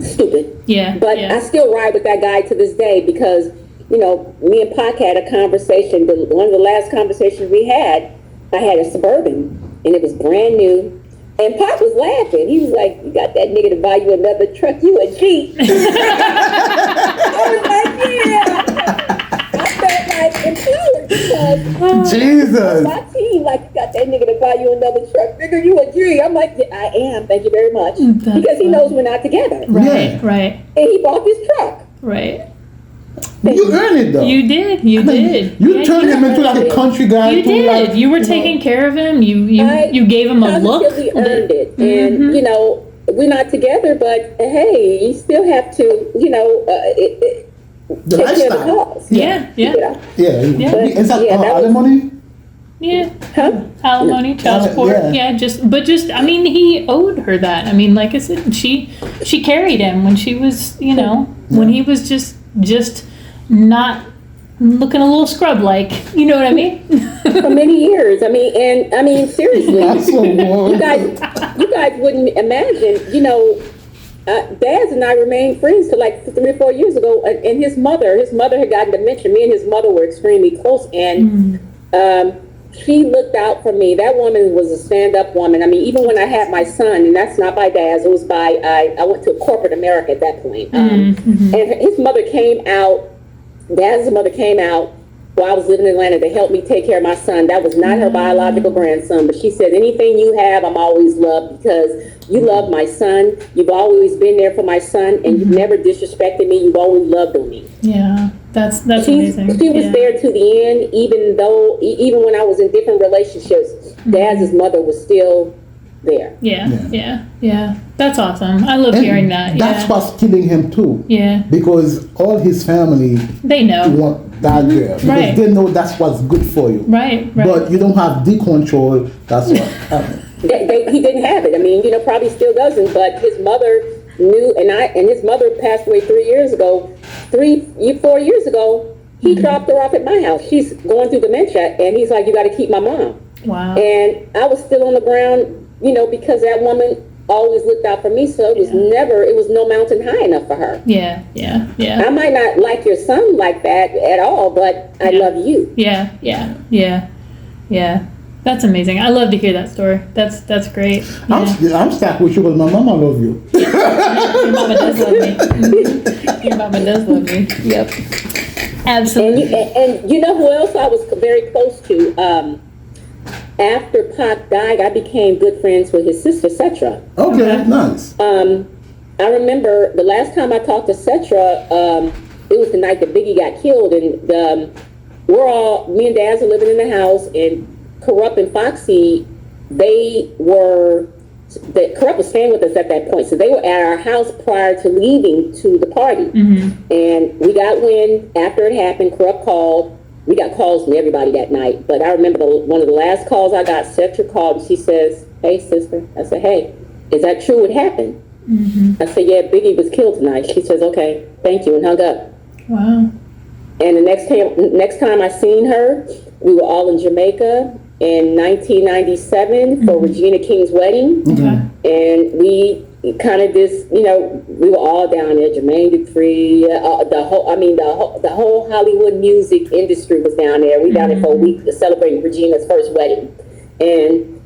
stupid. Yeah. But I still ride with that guy to this day because, you know, me and Pac had a conversation. One of the last conversations we had, I had a Suburban, and it was brand new. And Pac was laughing. He was like, you got that nigga to buy you another truck, you a G. I was like, yeah. I felt like empowered because Jesus. my team, like, you got that nigga to buy you another truck, nigga, you a G. I'm like, yeah, I am, thank you very much. Because he knows we're not together. Right. And he bought this truck. Right. You earned it though. You did. You turned him into like a country guy. You did. Like, you were taking care of him. You gave him a look. He earned it. And, you know, we're not together, but hey, you still have to, you know, the take care of the lifestyle. cause. Yeah. Is that that was- alimony? Huh? Alimony, child support. I mean, he owed her that. I mean, like I said, she carried him when she was, you know, when he was just not looking a little scrub like, you know what I mean? For many years. I mean, seriously, you guys wouldn't imagine, you know, Daz and I remained friends till like 3 or 4 years ago, and his mother had gotten dementia. Me and his mother were extremely close, and she looked out for me. That woman was a stand-up woman. I mean, even when I had my son, and that's not by Daz, it was by, I went to corporate America at that point. And his mother came out, Daz's mother came out while I was living in Atlanta to help me take care of my son. That was not her biological grandson, but she said, anything you have, I'm always loved because you love my son. You've always been there for my son, and you've never disrespected me. You've always loved on me. Yeah, that's amazing. She was there to the end, even when I was in different relationships. Daz's mother was still there. Yeah. That's awesome. I love hearing that. That's what's killing him too. Yeah. Because all his family They know. want that girl. Because they know that's what's good for you. Right. But you don't have the control. That's what happened. He didn't have it. I mean, you know, probably still doesn't. But his mother knew, and his mother passed away 4 years ago. He dropped her off at my house. She's going through dementia, and he's like, "You got to keep my mom." Wow. And I was still on the ground, you know, because that woman always looked out for me. So it was no mountain high enough for her. Yeah. I might not like your son like that at all, but I love you. Yeah. That's amazing. I love to hear that story. That's great. Yeah. I'm stuck with you because my mama love you. Your mama does love me. Your mama does love me. Yep. Absolutely. And you know who else I was very close to? After Pac died, I became good friends with his sister, Setra. Okay, nice. I remember the last time I talked to Setra, it was the night that Biggie got killed, and me and Daz are living in the house, and Corrupt and Foxy, Corrupt was staying with us at that point, so they were at our house prior to leaving to the party. And we got wind after it happened. Corrupt called. We got calls from everybody that night, but I remember one of the last calls I got, Setra called, and she says, "Hey, sister." I said, "Hey, is that true what happened?" I said, "Yeah, Biggie was killed tonight." She says, "Okay, thank you," and hung up. Wow. And the next time I seen her, we were all in Jamaica in 1997 for Regina King's wedding. Okay. And we kind of this, we were all down there. Jermaine Dupri, the whole Hollywood music industry was down there. We down there for a week celebrating Regina's first wedding, and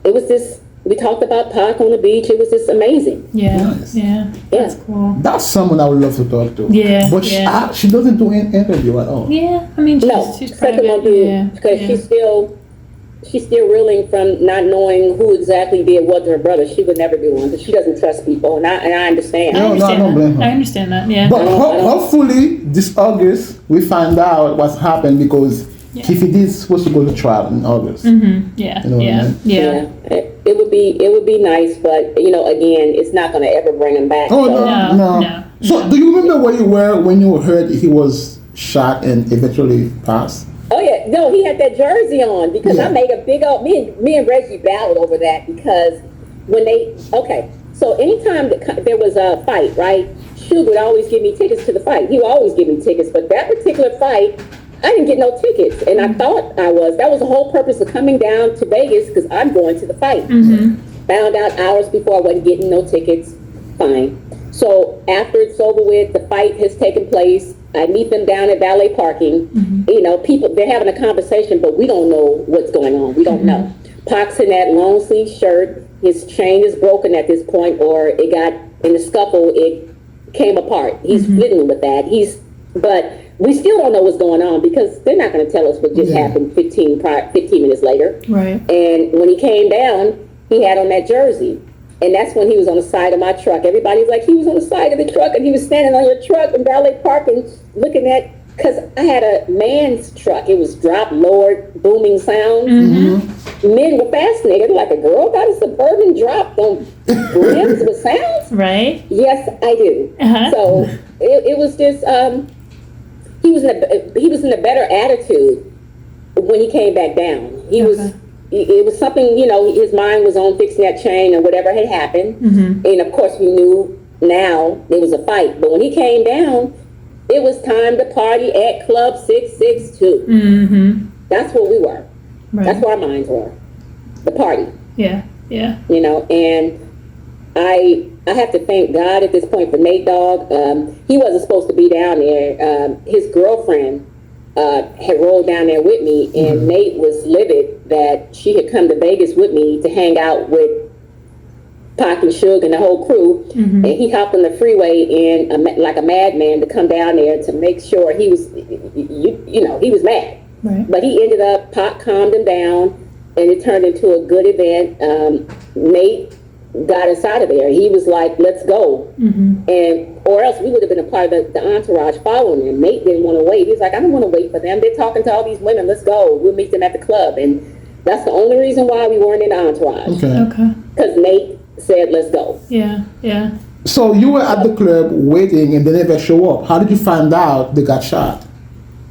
it was this. We talked about Pac on the beach. It was just amazing. Yeah, Nice. yeah, that's cool. That's someone I would love to talk to. Yeah, But yeah. she doesn't do an interview at all. Yeah, I mean, she's second one, private. because Yeah. she's still reeling from not knowing who exactly did what to her brother. She would never do one, but she doesn't trust people, and I understand. No, I don't blame her. I understand that. Yeah. But hopefully this August we find out what's happened, because Keffi D is supposed to go to trial in August. Yeah. You know what I mean? Yeah. It would be nice, but again, it's not going to ever bring him back. Oh so. no. So do you remember where you were when you heard he was shot and eventually passed? Oh yeah, no, he had that jersey on because Yeah. I made a big old. Me and Reggie battled over that because so anytime there was a fight, right? Shug would always give me tickets to the fight. He would always give me tickets, but that particular fight, I didn't get no tickets, and I thought that was the whole purpose of coming down to Vegas, because I'm going to the fight. Found out hours before I wasn't getting no tickets. Fine. So after it's over with, the fight has taken place. I meet them down at valet parking. People, they're having a conversation, but we don't know what's going on. We don't know. Pac's in that long sleeve shirt. His chain is broken at this point, or it got in the scuffle. It came apart. He's fiddling with that. But we still don't know what's going on, because they're not going to tell us what just happened 15 minutes later. Right. And when he came down, he had on that jersey. And that's when he was on the side of my truck. Everybody's like, he was on the side of the truck, and he was standing on your truck in valet parking looking at, because I had a man's truck. It was drop, lowered, booming sound. Men were fascinated, like, a girl got a Suburban drop on rims with sounds? Right. Yes, I do. So it was just, he was in a better attitude when he came back down. It was something, his mind was on fixing that chain or whatever had happened. And of course we knew now it was a fight. But when he came down, it was time to party at Club 662. That's what we were. Right. That's where our minds were. The party. Yeah. And I have to thank God at this point for Nate Dogg. He wasn't supposed to be down there. His girlfriend had rolled down there with me, and Nate was livid that she had come to Vegas with me to hang out with Pac and Suge and the whole crew, and he hopped on the freeway like a madman to come down there to make sure he was, he was mad. Right. But he ended up, Pac calmed him down, and it turned into a good event. Nate got us out of there. He was like, let's go. Or else we would have been a part of the entourage following him. Nate didn't want to wait. He was like, I don't want to wait for them. They're talking to all these women. Let's go. We'll meet them at the club. And that's the only reason why we weren't in the entourage. Okay. Because Nate said, let's go. Yeah. So you were at the club waiting and they never show up. How did you find out they got shot?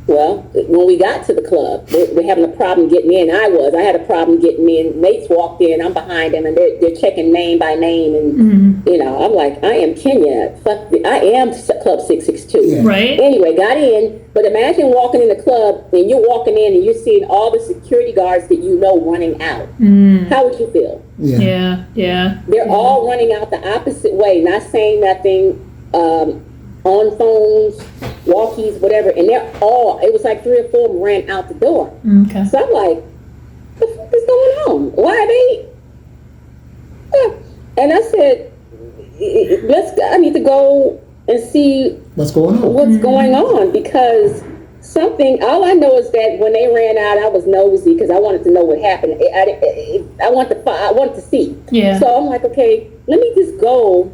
Well, when we got to the club, we're having a problem getting in. I had a problem getting in. Nate's walked in. I'm behind him, and they're checking name by name. And, I'm like, I am Kenya. I am Club 662. Yeah. Right. Anyway, got in. But imagine walking in the club, and you're walking in, and you're seeing all the security guards that running out. How would you feel? Yeah. They're all running out the opposite way, not saying nothing, on phones, walkies, whatever, and it was like 3 or 4 of them ran out the door. Okay. So I'm like, what the fuck is going on? Why are they? And I said, I need to go and see What's going on? going on, because all I know is that when they ran out, I was nosy because I wanted to know what happened. I wanted to see. Yeah. So I'm like, okay, let me just go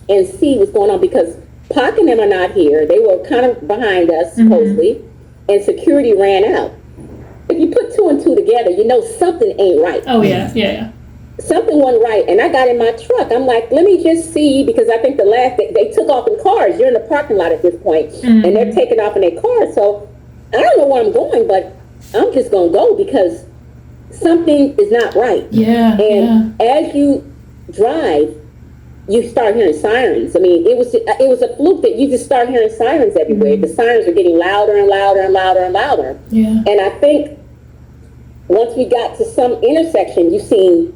and see what's going on, because Pac and them are not here. They were kind of behind us, supposedly, and security ran out. If you put 2 and 2 together, something ain't right. Oh, yeah. Something wasn't right. And I got in my truck. I'm like, let me just see, because I think they took off in cars. You're in the parking lot at this point, and they're taking off in their cars. So I don't know where I'm going, but I'm just going to go, because something is not right. Yeah. And as you drive, you start hearing sirens. I mean, it was a fluke that you just start hearing sirens everywhere. The sirens are getting louder and louder and louder and louder. Yeah. And I think once we got to some intersection, you seen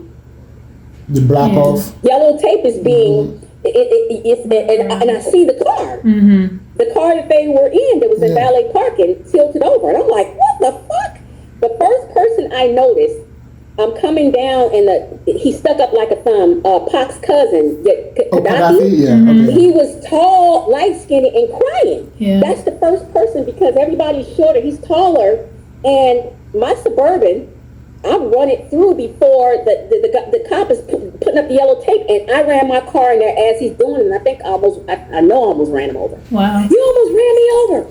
The black off. Yellow tape is being, and I see the car. The car that they were in that was in valet parking tilted over. And I'm like, what the fuck? The first person I noticed, I'm coming down and he stuck up like a thumb, Pac's cousin, Gaddafi. He was tall, light-skinned, and crying. That's the first person because everybody's shorter. He's taller. And my Suburban, I run it through before the cop is putting up the yellow tape, and I ran my car in there as he's doing it, and I think I almost ran him over. Wow. You almost ran me over.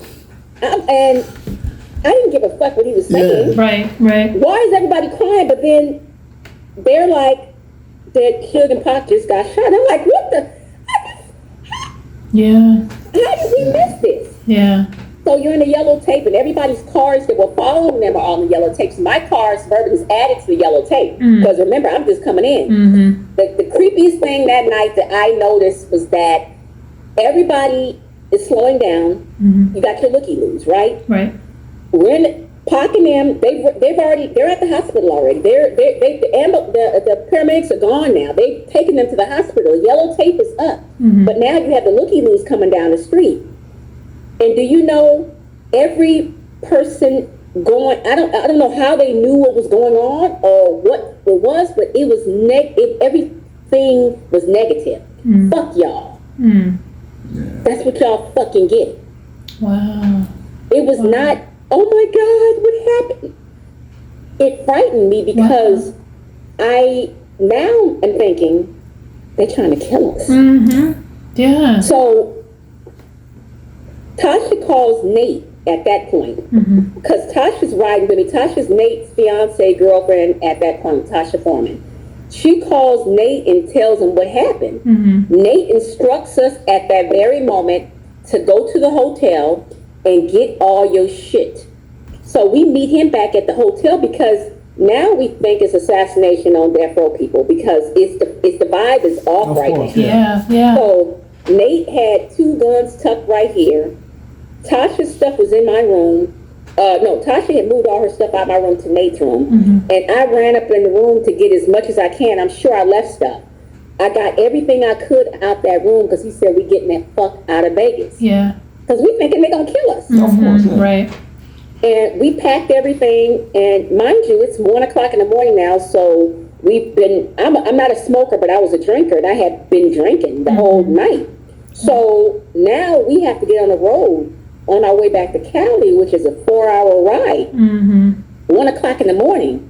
And I didn't give a fuck what he was saying. Right. Why is everybody crying? But then they're like, that Suge and Pac just got shot. I'm like, what the? How did we miss this? Yeah. So you're in the yellow tape, and everybody's cars that were following them are on the yellow tapes. My car, Suburban, is added to the yellow tape. Because remember, I'm just coming in. The creepiest thing that night that I noticed was that everybody is slowing down. You got your looky-loos, right? Right. We're in Pac and them. They're at the hospital already. The paramedics are gone now. They've taken them to the hospital. Yellow tape is up, but now you have the looky-loos coming down the street. And do you know every person going? I don't know how they knew what was going on or what it was, but it was everything was negative. Fuck y'all. That's what y'all fucking get. Wow. It was not. Oh my God, what happened? It frightened me because I now am thinking they're trying to kill us. Yeah. So Tasha calls Nate at that point because Tasha's riding with me. Tasha's Nate's fiance, girlfriend at that point, Tasha Foreman. She calls Nate and tells him what happened. Nate instructs us at that very moment to go to the hotel and get all your shit. So we meet him back at the hotel because now we think it's assassination on death row people because it's the vibe is off right now. Yeah. So Nate had 2 guns tucked right here. Tasha's stuff was in my room. Tasha had moved all her stuff out of my room to Nate's room. And I ran up in the room to get as much as I can. I'm sure I left stuff. I got everything I could out that room because he said we're getting that fuck out of Vegas. Yeah. Because we thinking they're going to kill us. Of course, yeah. Right. And we packed everything. And mind you, it's 1 o'clock in the morning now. So I'm not a smoker, but I was a drinker. And I had been drinking the whole night. So now we have to get on the road on our way back to Cali, which is a 4-hour ride. 1 o'clock in the morning.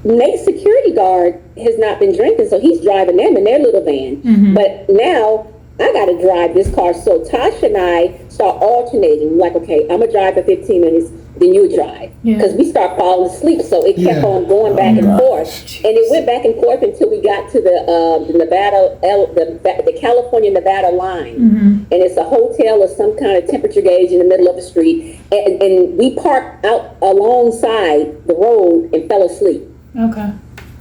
Nate's security guard has not been drinking, so he's driving them in their little van. But now I got to drive this car. So Tasha and I start alternating. Like, okay, I'm going to drive for 15 minutes, then you drive. Because we start falling asleep. So it kept on going back and forth. And it went back and forth until we got to the California-Nevada line. And it's a hotel or some kind of temperature gauge in the middle of the street. And we parked out alongside the road and fell asleep. Okay.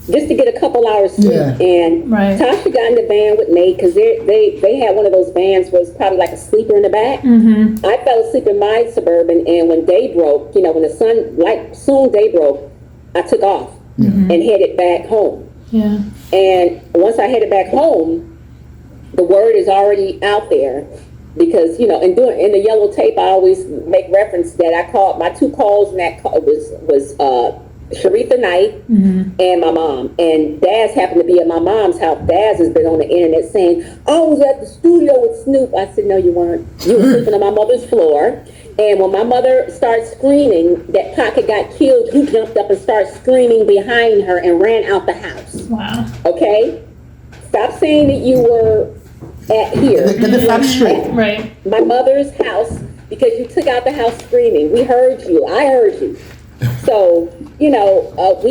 Just to get a couple hours sleep. And Tasha got in the van with Nate because they had one of those vans where it's probably like a sleeper in the back. I fell asleep in my Suburban, and when day broke, when the sun, soon day broke, I took off and headed back home. And once I headed back home, the word is already out there because, in the yellow tape, I always make reference that I called, my 2 calls in that call was Sharitha Knight and my mom. And Daz happened to be at my mom's house. Daz has been on the internet saying, I was at the studio with Snoop. I said, no, you weren't. You were sleeping on my mother's floor. And when my mother started screaming that Pac had got killed, he jumped up and started screaming behind her and ran out the house. Wow. Okay? Stop saying that you were at here. Get the facts straight. Right. My mother's house, because you took out the house screaming. We heard you. I heard you. So, we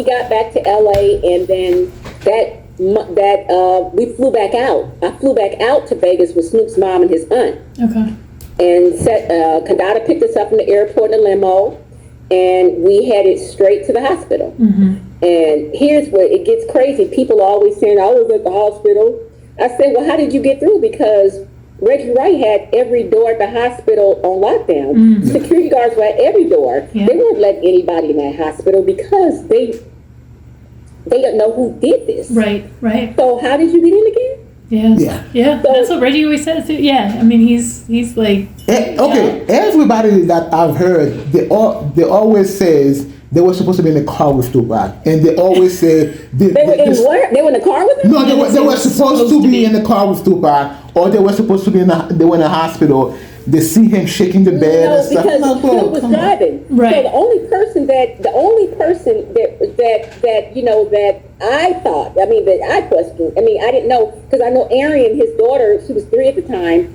got back to LA, and then we flew back out. I flew back out to Vegas with Snoop's mom and his aunt. Okay. And Kandata picked us up from the airport in a limo, and we headed straight to the hospital. And here's where it gets crazy. People are always saying, I was at the hospital. I said, well, how did you get through? Because Reggie Wright had every door at the hospital on lockdown. Security guards were at every door. They weren't letting anybody in that hospital because they don't know who did this. Right. So how did you get in again? Yeah. That's what Reggie always says too. Yeah, I mean, he's like. Okay, everybody that I've heard, they always says they were supposed to be in the car with Tupac, and they always say they were in what? They were in the car with him? No, they were supposed to be in the car with Tupac, or they were supposed to be they were in the hospital. They see him shaking the bed No, and stuff. because Suge was driving. Right. So the only person that I thought, I mean, that I questioned, I mean, I didn't know, because I know Arian, his daughter, she was 3 at the time,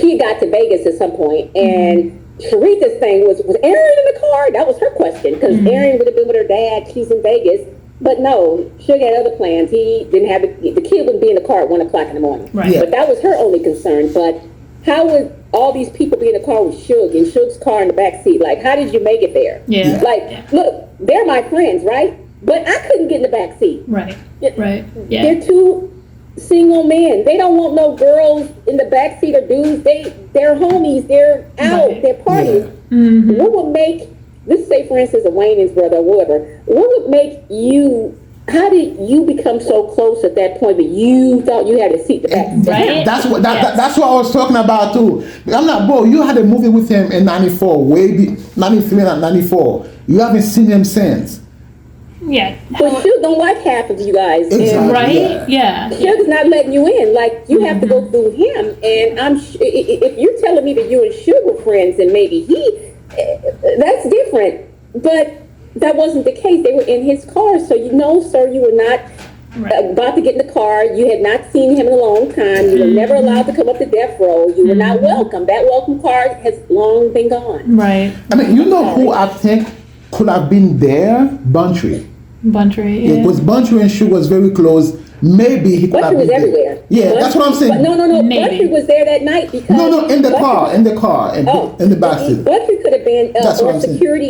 she got to Vegas at some point, and Sharitha's thing was Arian in the car? That was her question, because Arian would have been with her dad, she's in Vegas. But no, Suge had other plans. He didn't have, the kid wouldn't be in the car at 1 o'clock in the morning. Right. Yeah. But that was her only concern. But how would all these people be in the car with Suge and Suge's car in the back seat? Like, how did you make it there? Yeah. Like, look, they're my friends, right? But I couldn't get in the back seat. Right. Yeah. They're two single men. They don't want no girls in the back seat or dudes. They're homies. They're out. Right. They're partying. What would make, let's say for instance, a Wayne's brother or whatever, what would make you, how did you become so close at that point that you thought you had a seat in the back seat? Right. That's what that's what I was talking about too. I'm not, bro. You had a movie with him in '94, 93 and '94. You haven't seen him since. Yeah. But Suge don't like half of you guys. Exactly. And Right? Yeah. Suge's not letting you in. Like, you have to go through him. And if you're telling me that you and Suge were friends, and maybe that's different. But that wasn't the case. They were in his car. So, sir, you were not about to get in the car. You had not seen him in a long time. You were never allowed to come up to death row. You were not welcome. That welcome card has long been gone. Right. I mean, you know who I think could have been there? Buntry. Buntry. Yeah. It was Buntry and Suge was very close. Maybe he could have Buntry was been there. everywhere. Yeah, that's what I'm saying. But no. Maybe. Buntry was there that night because... No, in the car, in the back seat. Buntry could have been, That's what or I'm saying. security,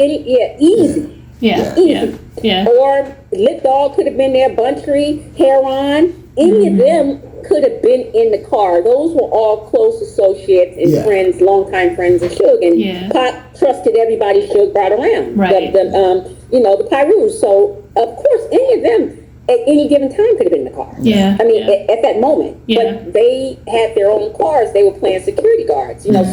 easy. Yeah. Or Lip Dog could have been there, Buntry, Heron, any of them could have been in the car. Those were all close associates and friends, longtime friends of Suge. And Pac trusted everybody Suge brought around. Right. The Pyrus. So, of course, any of them at any given time could have been in the car. Yeah. I mean, at that moment. Yeah. But they had their own cars. They were playing security guards. Yeah.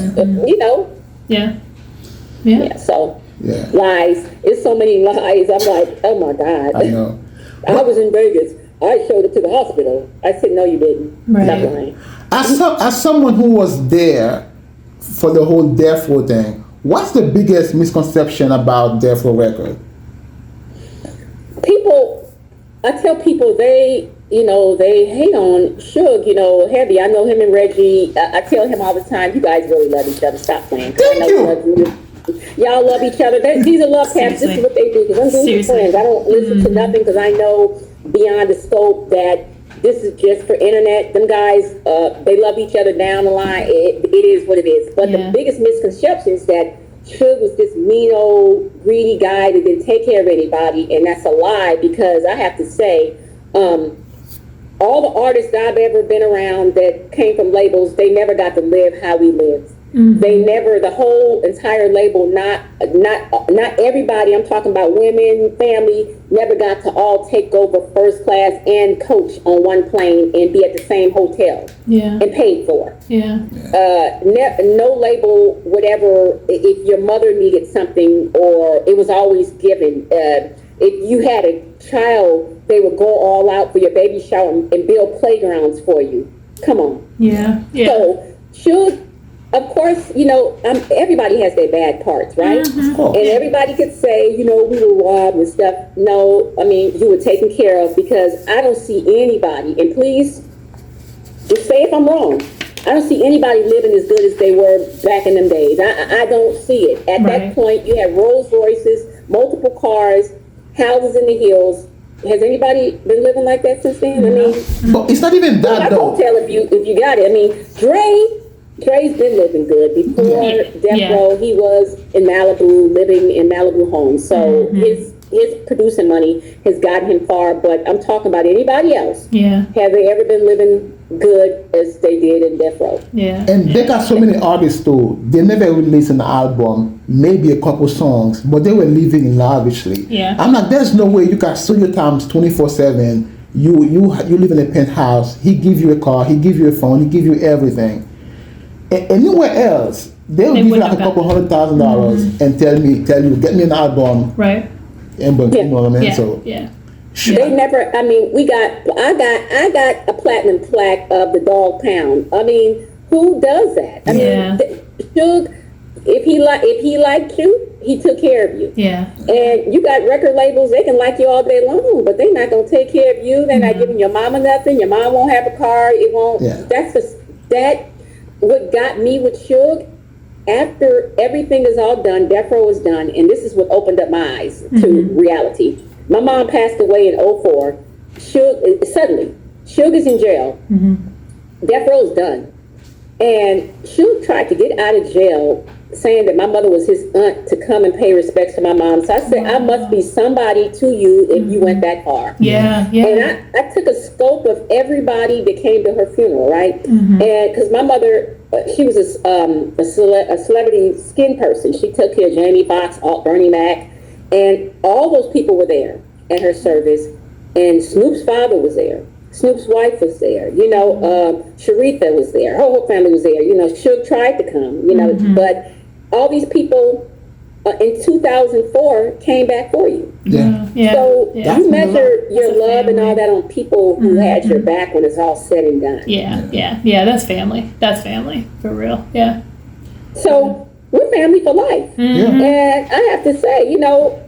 So... Yeah. Lies. It's so many lies. I'm like, oh my God. I know. I was in Vegas. I showed it to the hospital. I said, no, you didn't. Right. Stop lying. As someone who was there for the whole Death Row thing, what's the biggest misconception about Death Row Record? I tell people they hate on Suge, heavy. I know him and Reggie. I tell him all the time, you guys really love each other. Stop playing. Thank you. Y'all love each other. These are love taps. This is what they do. Because I'm doing friends. I don't listen to nothing because I know beyond the scope that this is just for internet. Them guys, they love each other down the line. It is what it is. But the biggest misconception is that Suge was this mean old greedy guy that didn't take care of anybody, and that's a lie. Because I have to say, all the artists that I've ever been around that came from labels, they never got to live how we lived. They never, the whole entire label, not everybody, I'm talking about women, family, never got to all take over first class and coach on one plane and be at the same hotel and paid for. No label would ever, if your mother needed something, or it was always given. If you had a child, they would go all out for your baby shower and build playgrounds for you. Come on. So, Suge, of course, everybody has their bad parts, right? And everybody could say, we were robbed and stuff. No, I mean, you were taken care of, because I don't see anybody, and please, just say if I'm wrong, I don't see anybody living as good as they were back in them days. I don't see it. At that point, you had Rolls Royces, multiple cars, houses in the hills. Has anybody been living like that since then? I mean, but it's not even that, though. I can tell if you got it. I mean, Dre's been living good. Before Death Row, he was in Malibu, living in Malibu homes. So his producing money has gotten him far. But I'm talking about anybody else. Have they ever been living good as they did in Death Row. Yeah. And they got so many artists too. They never released an album, maybe a couple songs, but they were living lavishly. Yeah. I'm like, there's no way you got studio times 24/7. You live in a penthouse. He give you a car. He give you a phone. He give you everything. Anywhere else, they'll give you wouldn't like a have couple $100,000 and tell you get me an album. Right. And but you know what I mean. Yeah. So Yeah. They never. I mean, I got a platinum plaque of the Dog Pound. I mean, who does that? I Yeah. mean, Suge, if he liked you, he took care of you. Yeah. And you got record labels, they can like you all day long, but they're not gonna take care of you. They're not giving your mama nothing. Your mom won't have a car. It won't. Yeah. That what got me with Suge. After everything is all done, Death Row is done, and this is what opened up my eyes to reality. My mom passed away in 2004. Suddenly, Suge is in jail. Death Row is done. And Suge tried to get out of jail saying that my mother was his aunt to come and pay respects to my mom. So I said, I must be somebody to you if you went that far. Yeah. Yeah. And I took a scope of everybody that came to her funeral, right? And because my mother, she was a celebrity skin person. She took care of Jamie Foxx, Bernie Mac, and all those people were there at her service. And Snoop's father was there. Snoop's wife was there. You know, Sharitha was there. Her whole family was there. You know, Suge tried to come, you know, but all these people in 2004 came back for you. yeah. Yeah. So Yeah. you measure That's your a love and family. all that on people who had your back when it's all said and done. Yeah. That's family. That's family for real. Yeah. So we're family for life. And I have to say, you know,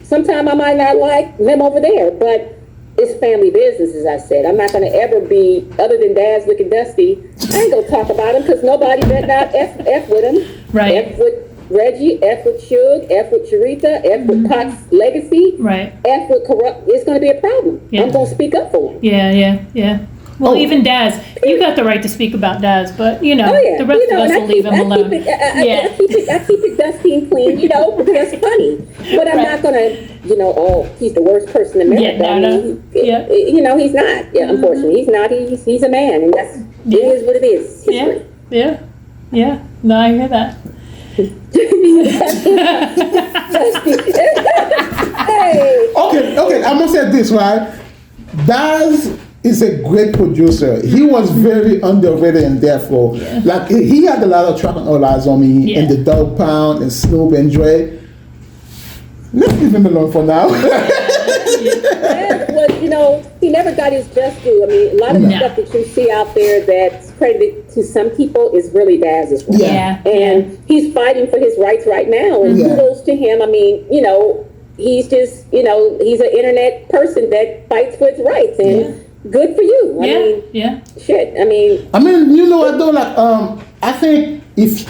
sometimes I might not like them over there, but it's family business, as I said. I'm not going to ever be, other than Daz looking dusty, I ain't going to talk about him because nobody better not F with him. Right. F with Reggie, F with Suge, F with Sharitha, F with Pac's legacy, Right. F with corrupt. It's going to be a problem. Yeah. I'm going to speak up for him. Yeah. Well, even Daz, you got the right to speak about Daz, but you know, Oh, yeah. the rest You know, of us and will leave him alone. I keep it dusty and clean, you know, because that's funny. But I'm Right. not going to, you know, oh, he's the worst person in America. Yeah, no. Yeah. You know, he's not. Yeah, unfortunately, he's not. He's a man, and it is what it is. History. Yeah. No, I hear that. Hey, Okay, I'm gonna say this, right? Daz is a great producer. He was very underrated in Death Row. Like he had a lot of track on All Eyes on Me and the Dog Pound and Snoop and Dre. Let's leave him alone for now. well, you know, he never got his just due. I mean, a lot of the No. stuff that you see out there that's credited to some people is really Daz's work. Yeah. And he's fighting for his rights right now. And kudos to him. I mean, you know, he's just, you know, he's an internet person that fights for his rights. And good for you. I mean, shit. I mean, you know what though? Like, I think if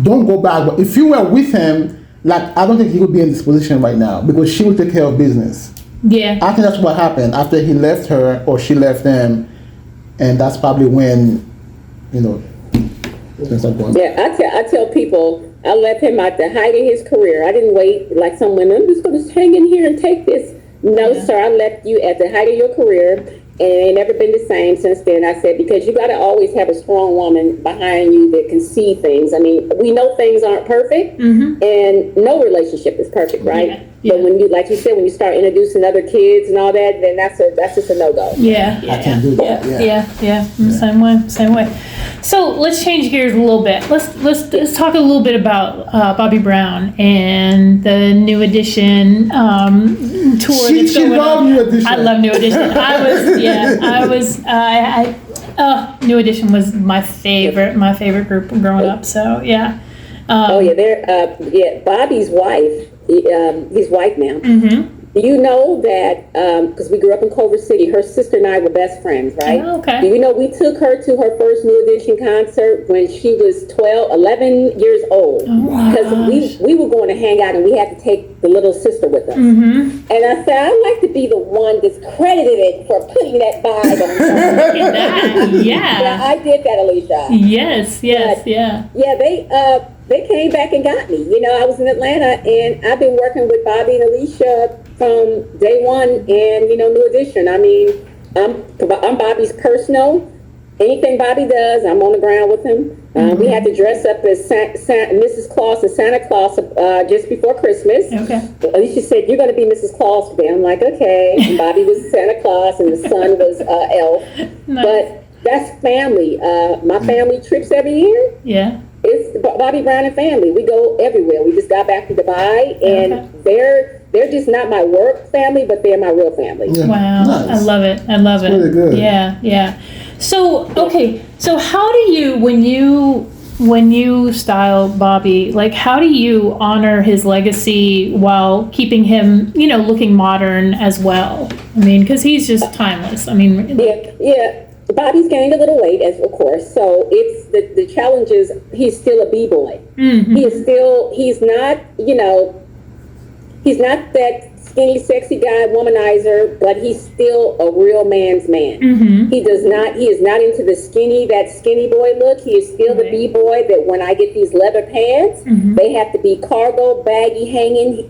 don't go back, but if you were with him, like, I don't think he would be in this position right now because she would take care of business. Yeah. I think that's what happened after he left her or she left him, and that's probably when, you know, things are going. yeah, I tell people I left him at the height of his career. I didn't wait like some women. I'm just going to hang in here and take this. No, sir, I left you at the height of your career, and it ain't never been the same since then. I said, because you got to always have a strong woman behind you that can see things. I mean, we know things aren't perfect, and no relationship is perfect, right? Yeah. But when you, like you said, when you start introducing other kids and all that, then that's just a no-go. Yeah. I can do that. Yeah. Same way. So let's change gears a little bit. Let's talk a little bit about Bobby Brown and the New Edition tour. She that's going loved on. New Edition. I love New Edition. New Edition was my favorite group growing up. So yeah. Bobby's wife, his wife now. Do you know that, because we grew up in Culver City, her sister and I were best friends, right? Oh, okay. Do you know we took her to her first New Edition concert when she was 11 years old? Because we were going to hang out and we had to take the little sister with us. And I said, I'd like to be the one that's credited for putting that vibe on her. Look at that. Yeah. I did that, Alicia. Yes. Yeah. Yeah, they came back and got me. You know, I was in Atlanta, and I've been working with Bobby and Alicia from day one and, you know, New Edition. I mean, I'm Bobby's personal. Anything Bobby does, I'm on the ground with him. We had to dress up as Mrs. Claus and Santa Claus just before Christmas. Okay. Alicia said, "You're going to be Mrs. Claus today." I'm like, "Okay." And Bobby was Santa Claus, and the son was Elf. Nice. But that's family. My family trips every year. Yeah. It's Bobby Brown and family. We go everywhere. We just got back to Dubai, and they're just not my work family, but they're my real family. Yeah. Wow. Nice. I love it. I love it. really good. Yeah. Yeah. So, okay. So how do you, when you style Bobby, like how do you honor his legacy while keeping him, looking modern as well? I mean, because he's just timeless. I mean, Yeah. Bobby's gained a little weight, of course. So it's the challenge is he's still a b-boy. Mm-hmm. He's not, he's not that skinny, sexy guy, womanizer, but he's still a real man's man. Mm-hmm. He is not into the that skinny boy look. He is still the Right. b-boy that when I get these leather pants, they have to be cargo, baggy, hanging,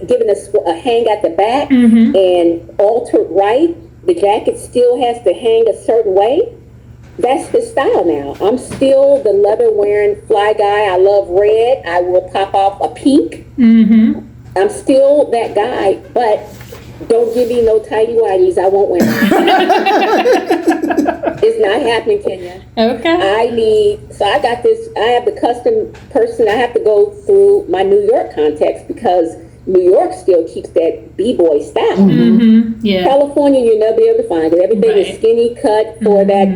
giving a hang at the back and altered right. The jacket still has to hang a certain way. That's his style now. I'm still the leather wearing fly guy. I love red. I will pop off a pink. Mm-hmm. I'm still that guy, but don't give me no tighty whities. I won't wear them. It's not happening, Kenya. Okay. I got this, I have the custom person. I have to go through my New York context because New York still keeps that b-boy style. Mm-hmm. Yeah. California, you'll never be able to find it. Everything is Right. skinny cut for that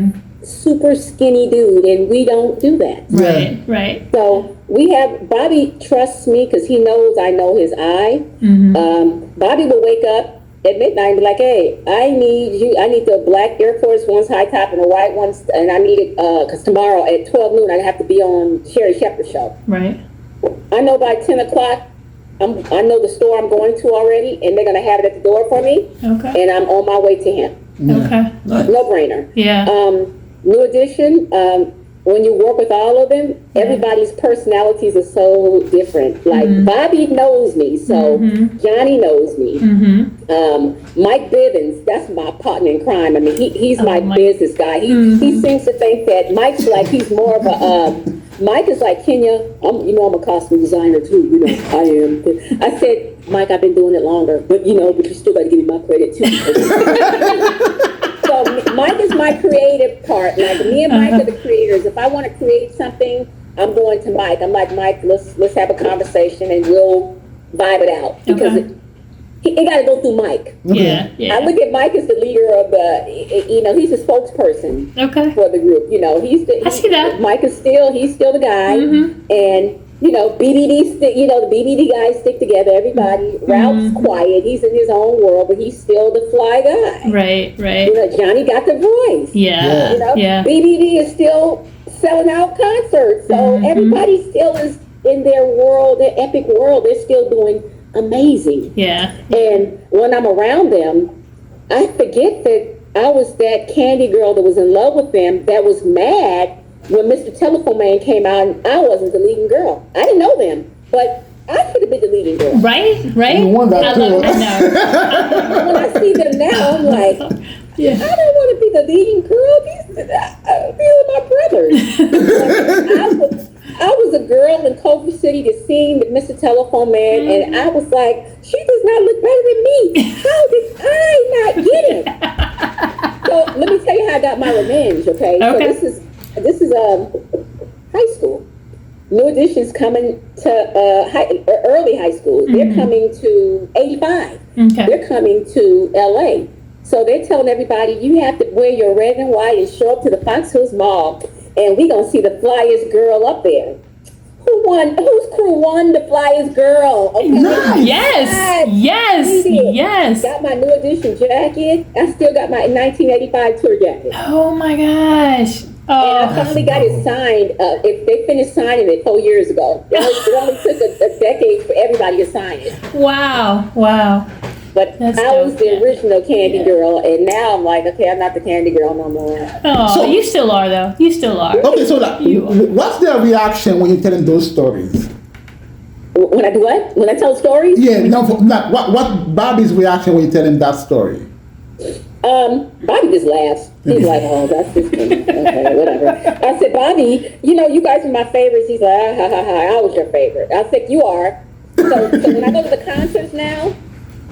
super skinny dude, and we don't do that. Right. Right. So Bobby trusts me because he knows I know his eye. Bobby will wake up at midnight and be like, "Hey, I need the black Air Force Ones high top and the white ones, and I need it because tomorrow at 12 noon I have to be on Sherry Shepherd's show." Right. I know by 10 o'clock, I know the store I'm going to already, and they're going to have it at the door for me, Okay. and I'm on my way to him. Okay. Nice. No brainer. Yeah. New Edition, when you work with all of them, everybody's personalities are so different. Like Bobby knows me, so Johnny knows me. Mike Bivens, that's my partner in crime. I mean, he's my Mike. business guy. He seems to think that Mike's like he's more of a. Mike is like, "Kenya, I'm a costume designer too. I am." I said, "Mike, I've been doing it longer, but you still got to give me my credit too." So Mike is my creative part. Like me and Mike are the creators. If I want to create something, I'm going to Mike. I'm like, "Mike, let's have a conversation and we'll vibe it out because Okay. it got to go through Mike." Yeah. I Yeah. look at Mike as the leader of he's the spokesperson Okay. for the group. I see that. Mike is he's still the guy, and BBD, the BBD guys stick together. Everybody. Ralph's quiet. He's in his own world, but he's still the fly guy. Right. Right. Johnny got the voice. Yeah. Yeah. BBD is still selling out concerts, so everybody still is in their world, their epic world. They're still doing amazing. Yeah. And when I'm around them, I forget that I was that candy girl that was in love with them that was mad when Mr. Telephone Man came out and I wasn't the leading girl. I didn't know them, but I should have been the leading girl. Right. Right. You won that I too. love it now. When I see them now, I'm like, Yeah. I don't want to be the leading girl. These are my brothers. I was a girl in Culver City to sing with Mr. Telephone Man, and I was like, she does not look better than me. How did I not get it? So let me tell you how I got my revenge. Okay. Okay. So this is high school. New Edition's coming to early high school. They're coming to 85. Okay. They're coming to LA. So they're telling everybody, you have to wear your red and white and show up to the Fox Hills Mall, and we're going to see the flyest girl up there. Whose crew won the flyest girl? Okay. Nice. Yes. Yes. We did. Yes. Got my New Edition jacket. I still got my 1985 tour jacket. Oh my gosh. And I Oh. finally got it signed. If they finished signing it 4 years ago. It only took a decade for everybody to sign it. Wow. Wow. But That's I was dope, the yeah. original candy girl, and now I'm like, okay, I'm not the candy girl no more. Oh, So- you still are though. You still are. Okay, so like, what's their reaction when you're telling those stories? When I do what? When I tell stories? Yeah, no, what Bobby's reaction when you tell him that story? Bobby just laughs. He's like, oh, that's just okay, whatever. I said, Bobby, you guys are my favorites. He's like, ha, ha, ha, I was your favorite. I said, you are. So when I go to the concerts now,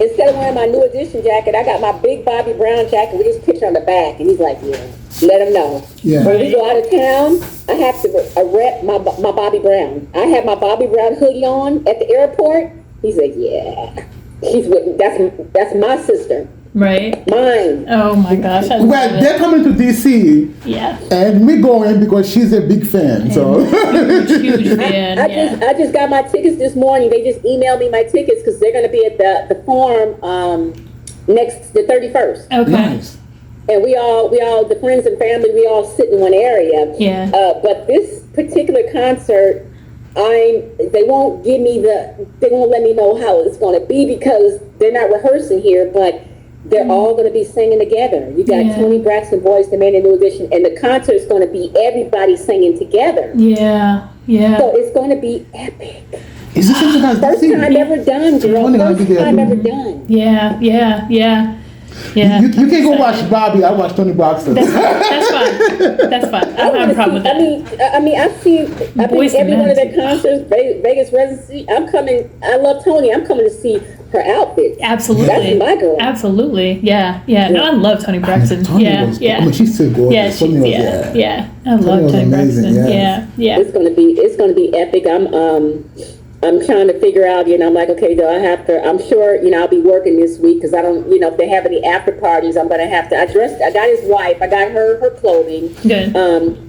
instead of wearing my New Edition jacket, I got my big Bobby Brown jacket with his picture on the back. And he's like, yeah, let him know. Yeah. When we go out of town, I have to rep my Bobby Brown. I have my Bobby Brown hoodie on at the airport. He's like, yeah. He's with, that's my sister. Right. Mine. Oh my gosh. I love Well, it. they're coming to DC. Yeah. And we going because she's a big fan. So Huge fan. I just got my tickets this morning. They just emailed me my tickets because they're going to be at the Forum the 31st. Okay. nice. And we all, the friends and family, we all sit in one area. Yeah. But this particular concert, they won't let me know how it's going to be because they're not rehearsing here, but they're all going to be singing together. You got Tony Braxton, Boyz II Men, and New Edition, and the concert's going to be everybody singing together. Yeah. Yeah. So it's going to be epic. Is this something that's First time ever done, girl. First time ever done. Yeah. Yeah. Yeah. Yeah. You can go watch Bobby. I watch Tony Braxton. That's fine. That's fine. I don't have a problem with that. I mean, I've seen Boyz II every Men one of their too. concerts, Vegas residency. I'm coming. I love Tony. I'm coming to see her outfit. Absolutely. That's my girl. Absolutely. Yeah. Yeah. No, I love Tony Braxton. Tony Yeah. was, Yeah. I mean, she's still gorgeous. Yeah, Tony was, yeah. I love was Tony amazing, Braxton. yes. Yeah. It's gonna be epic. I'm trying to figure out, I'm like, okay, do I have to, I'm sure, I'll be working this week because I don't, if they have any after parties, I'm going to have to, I got his wife, I got her clothing. Good.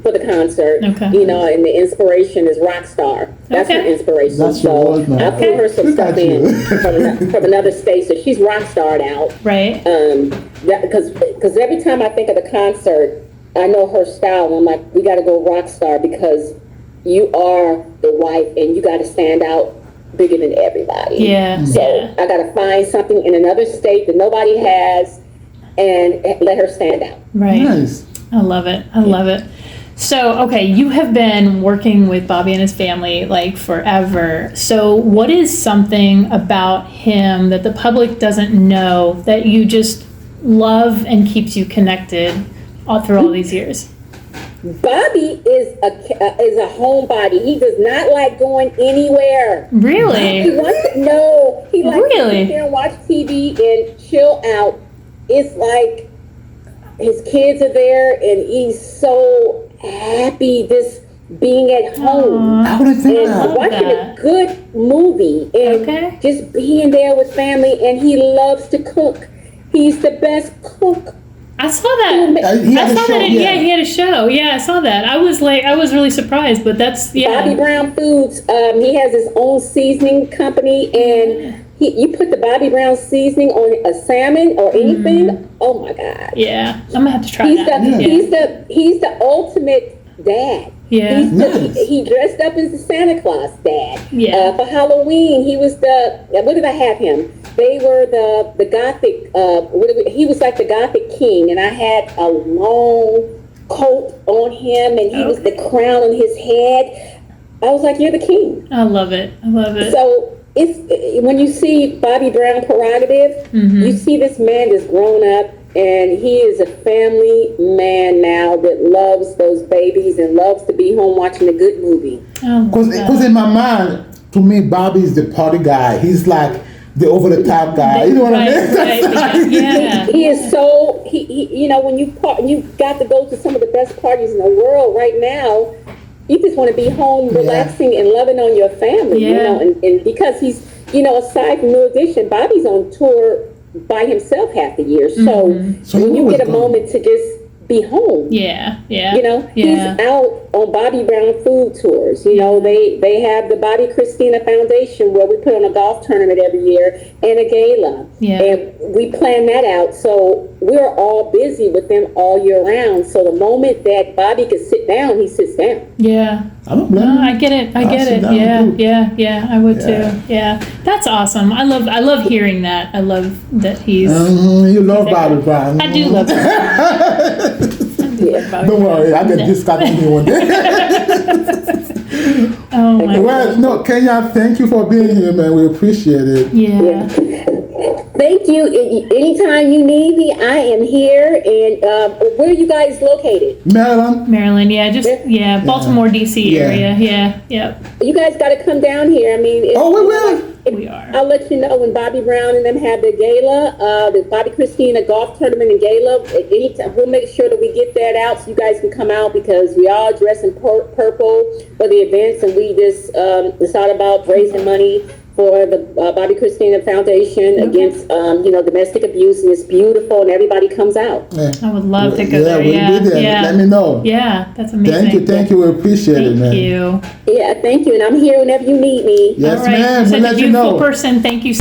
For the concert. Okay. And the inspiration is Rockstar. That's her Okay. inspiration. That's your so word, man. I put her some Look stuff at you. from another state, so she's Rockstarred out. Right. Because every time I think of the concert, I know her style, and I'm like, we got to go Rockstar because you are the wife and you got to stand out bigger than everybody. Yeah. So Yeah. I got to find something in another state that nobody has and let her stand out. Right. Nice. I love it. I love it. So, okay, you have been working with Bobby and his family like forever. So, what is something about him that the public doesn't know that you just love and keeps you connected all through all these years? Bobby is a homebody. He does not like going anywhere. He Really? likes he likes to Really? sit there and watch TV and chill out. It's like his kids are there and he's so happy just being at home. I wouldn't think And that. watching that. a good movie and Okay. just being there with family, and he loves to cook. He's the best cook. I saw that. He I had a saw show, that. Yeah, he had a show. Yeah, I saw that. I was really surprised, but that's Bobby yeah. Brown Foods, he has his own seasoning company, and you put the Bobby Brown seasoning on a salmon or anything. Oh my God! Yeah, I'm gonna have to try He's that. the Yeah. he's the ultimate dad. Yeah. He dressed up as the Santa Claus dad. Yeah. For Halloween, he was what did I have him? They were the Gothic, he was like the Gothic king, and I had a long coat on him, and he was the crown on his head. I was like, you're the king. I love it. I love it. So when you see Bobby Brown Prerogative, you see this man that's grown up, and he is a family man now that loves those babies and loves to be home watching a good movie. Because in my mind, to me, Bobby is the party guy. He's like the over the top guy. You know what I mean? Right. Yeah. He is so he when you got to go to some of the best parties in the world right now, you just want to be home relaxing and loving on your family, Yeah. and because he's aside from New Edition, Bobby's on tour by himself half the year. So So when he you was get a gone. moment to just be home, Yeah. he's out on Bobby Brown food tours. They have the Bobby Christina Foundation where we put on a golf tournament every year and a gala. Yeah. And we plan that out. So we're all busy with them all year round. So the moment that Bobby can sit down, he sits down. Yeah. I don't blame No, him. I get it. I I'll get sit it. down Yeah. too. Yeah. I would Yeah. too. Yeah. That's awesome. I love hearing that. I love that he's. You love Bobby Brown. I do love it. Don't worry, I get discounted me one day. Oh my. Well, no, Kenya, thank you for being here, man. We appreciate it. Yeah. Thank you. Anytime you need me, I am here. And where are you guys located? Maryland. Maryland, yeah, Baltimore, DC Yeah. area, yeah. You guys got to come down here. I mean, Oh, we will. We are. I'll let you know when Bobby Brown and them have their gala, the Bobby Christina golf tournament and gala. Anytime, we'll make sure that we get that out so you guys can come out because we all dress in purple for the events, and we just it's all about raising money for the Bobby Christina Foundation against domestic abuse, and it's beautiful, and everybody comes out. Yeah. I would love to go there. We'll be there. Yeah. Let me know. Yeah, that's amazing. Thank you. We appreciate it, man. Thank you. Yeah, thank you, and I'm here whenever you need me. Yes, All right. ma'am. Such We'll a let you beautiful know. person. Thank you.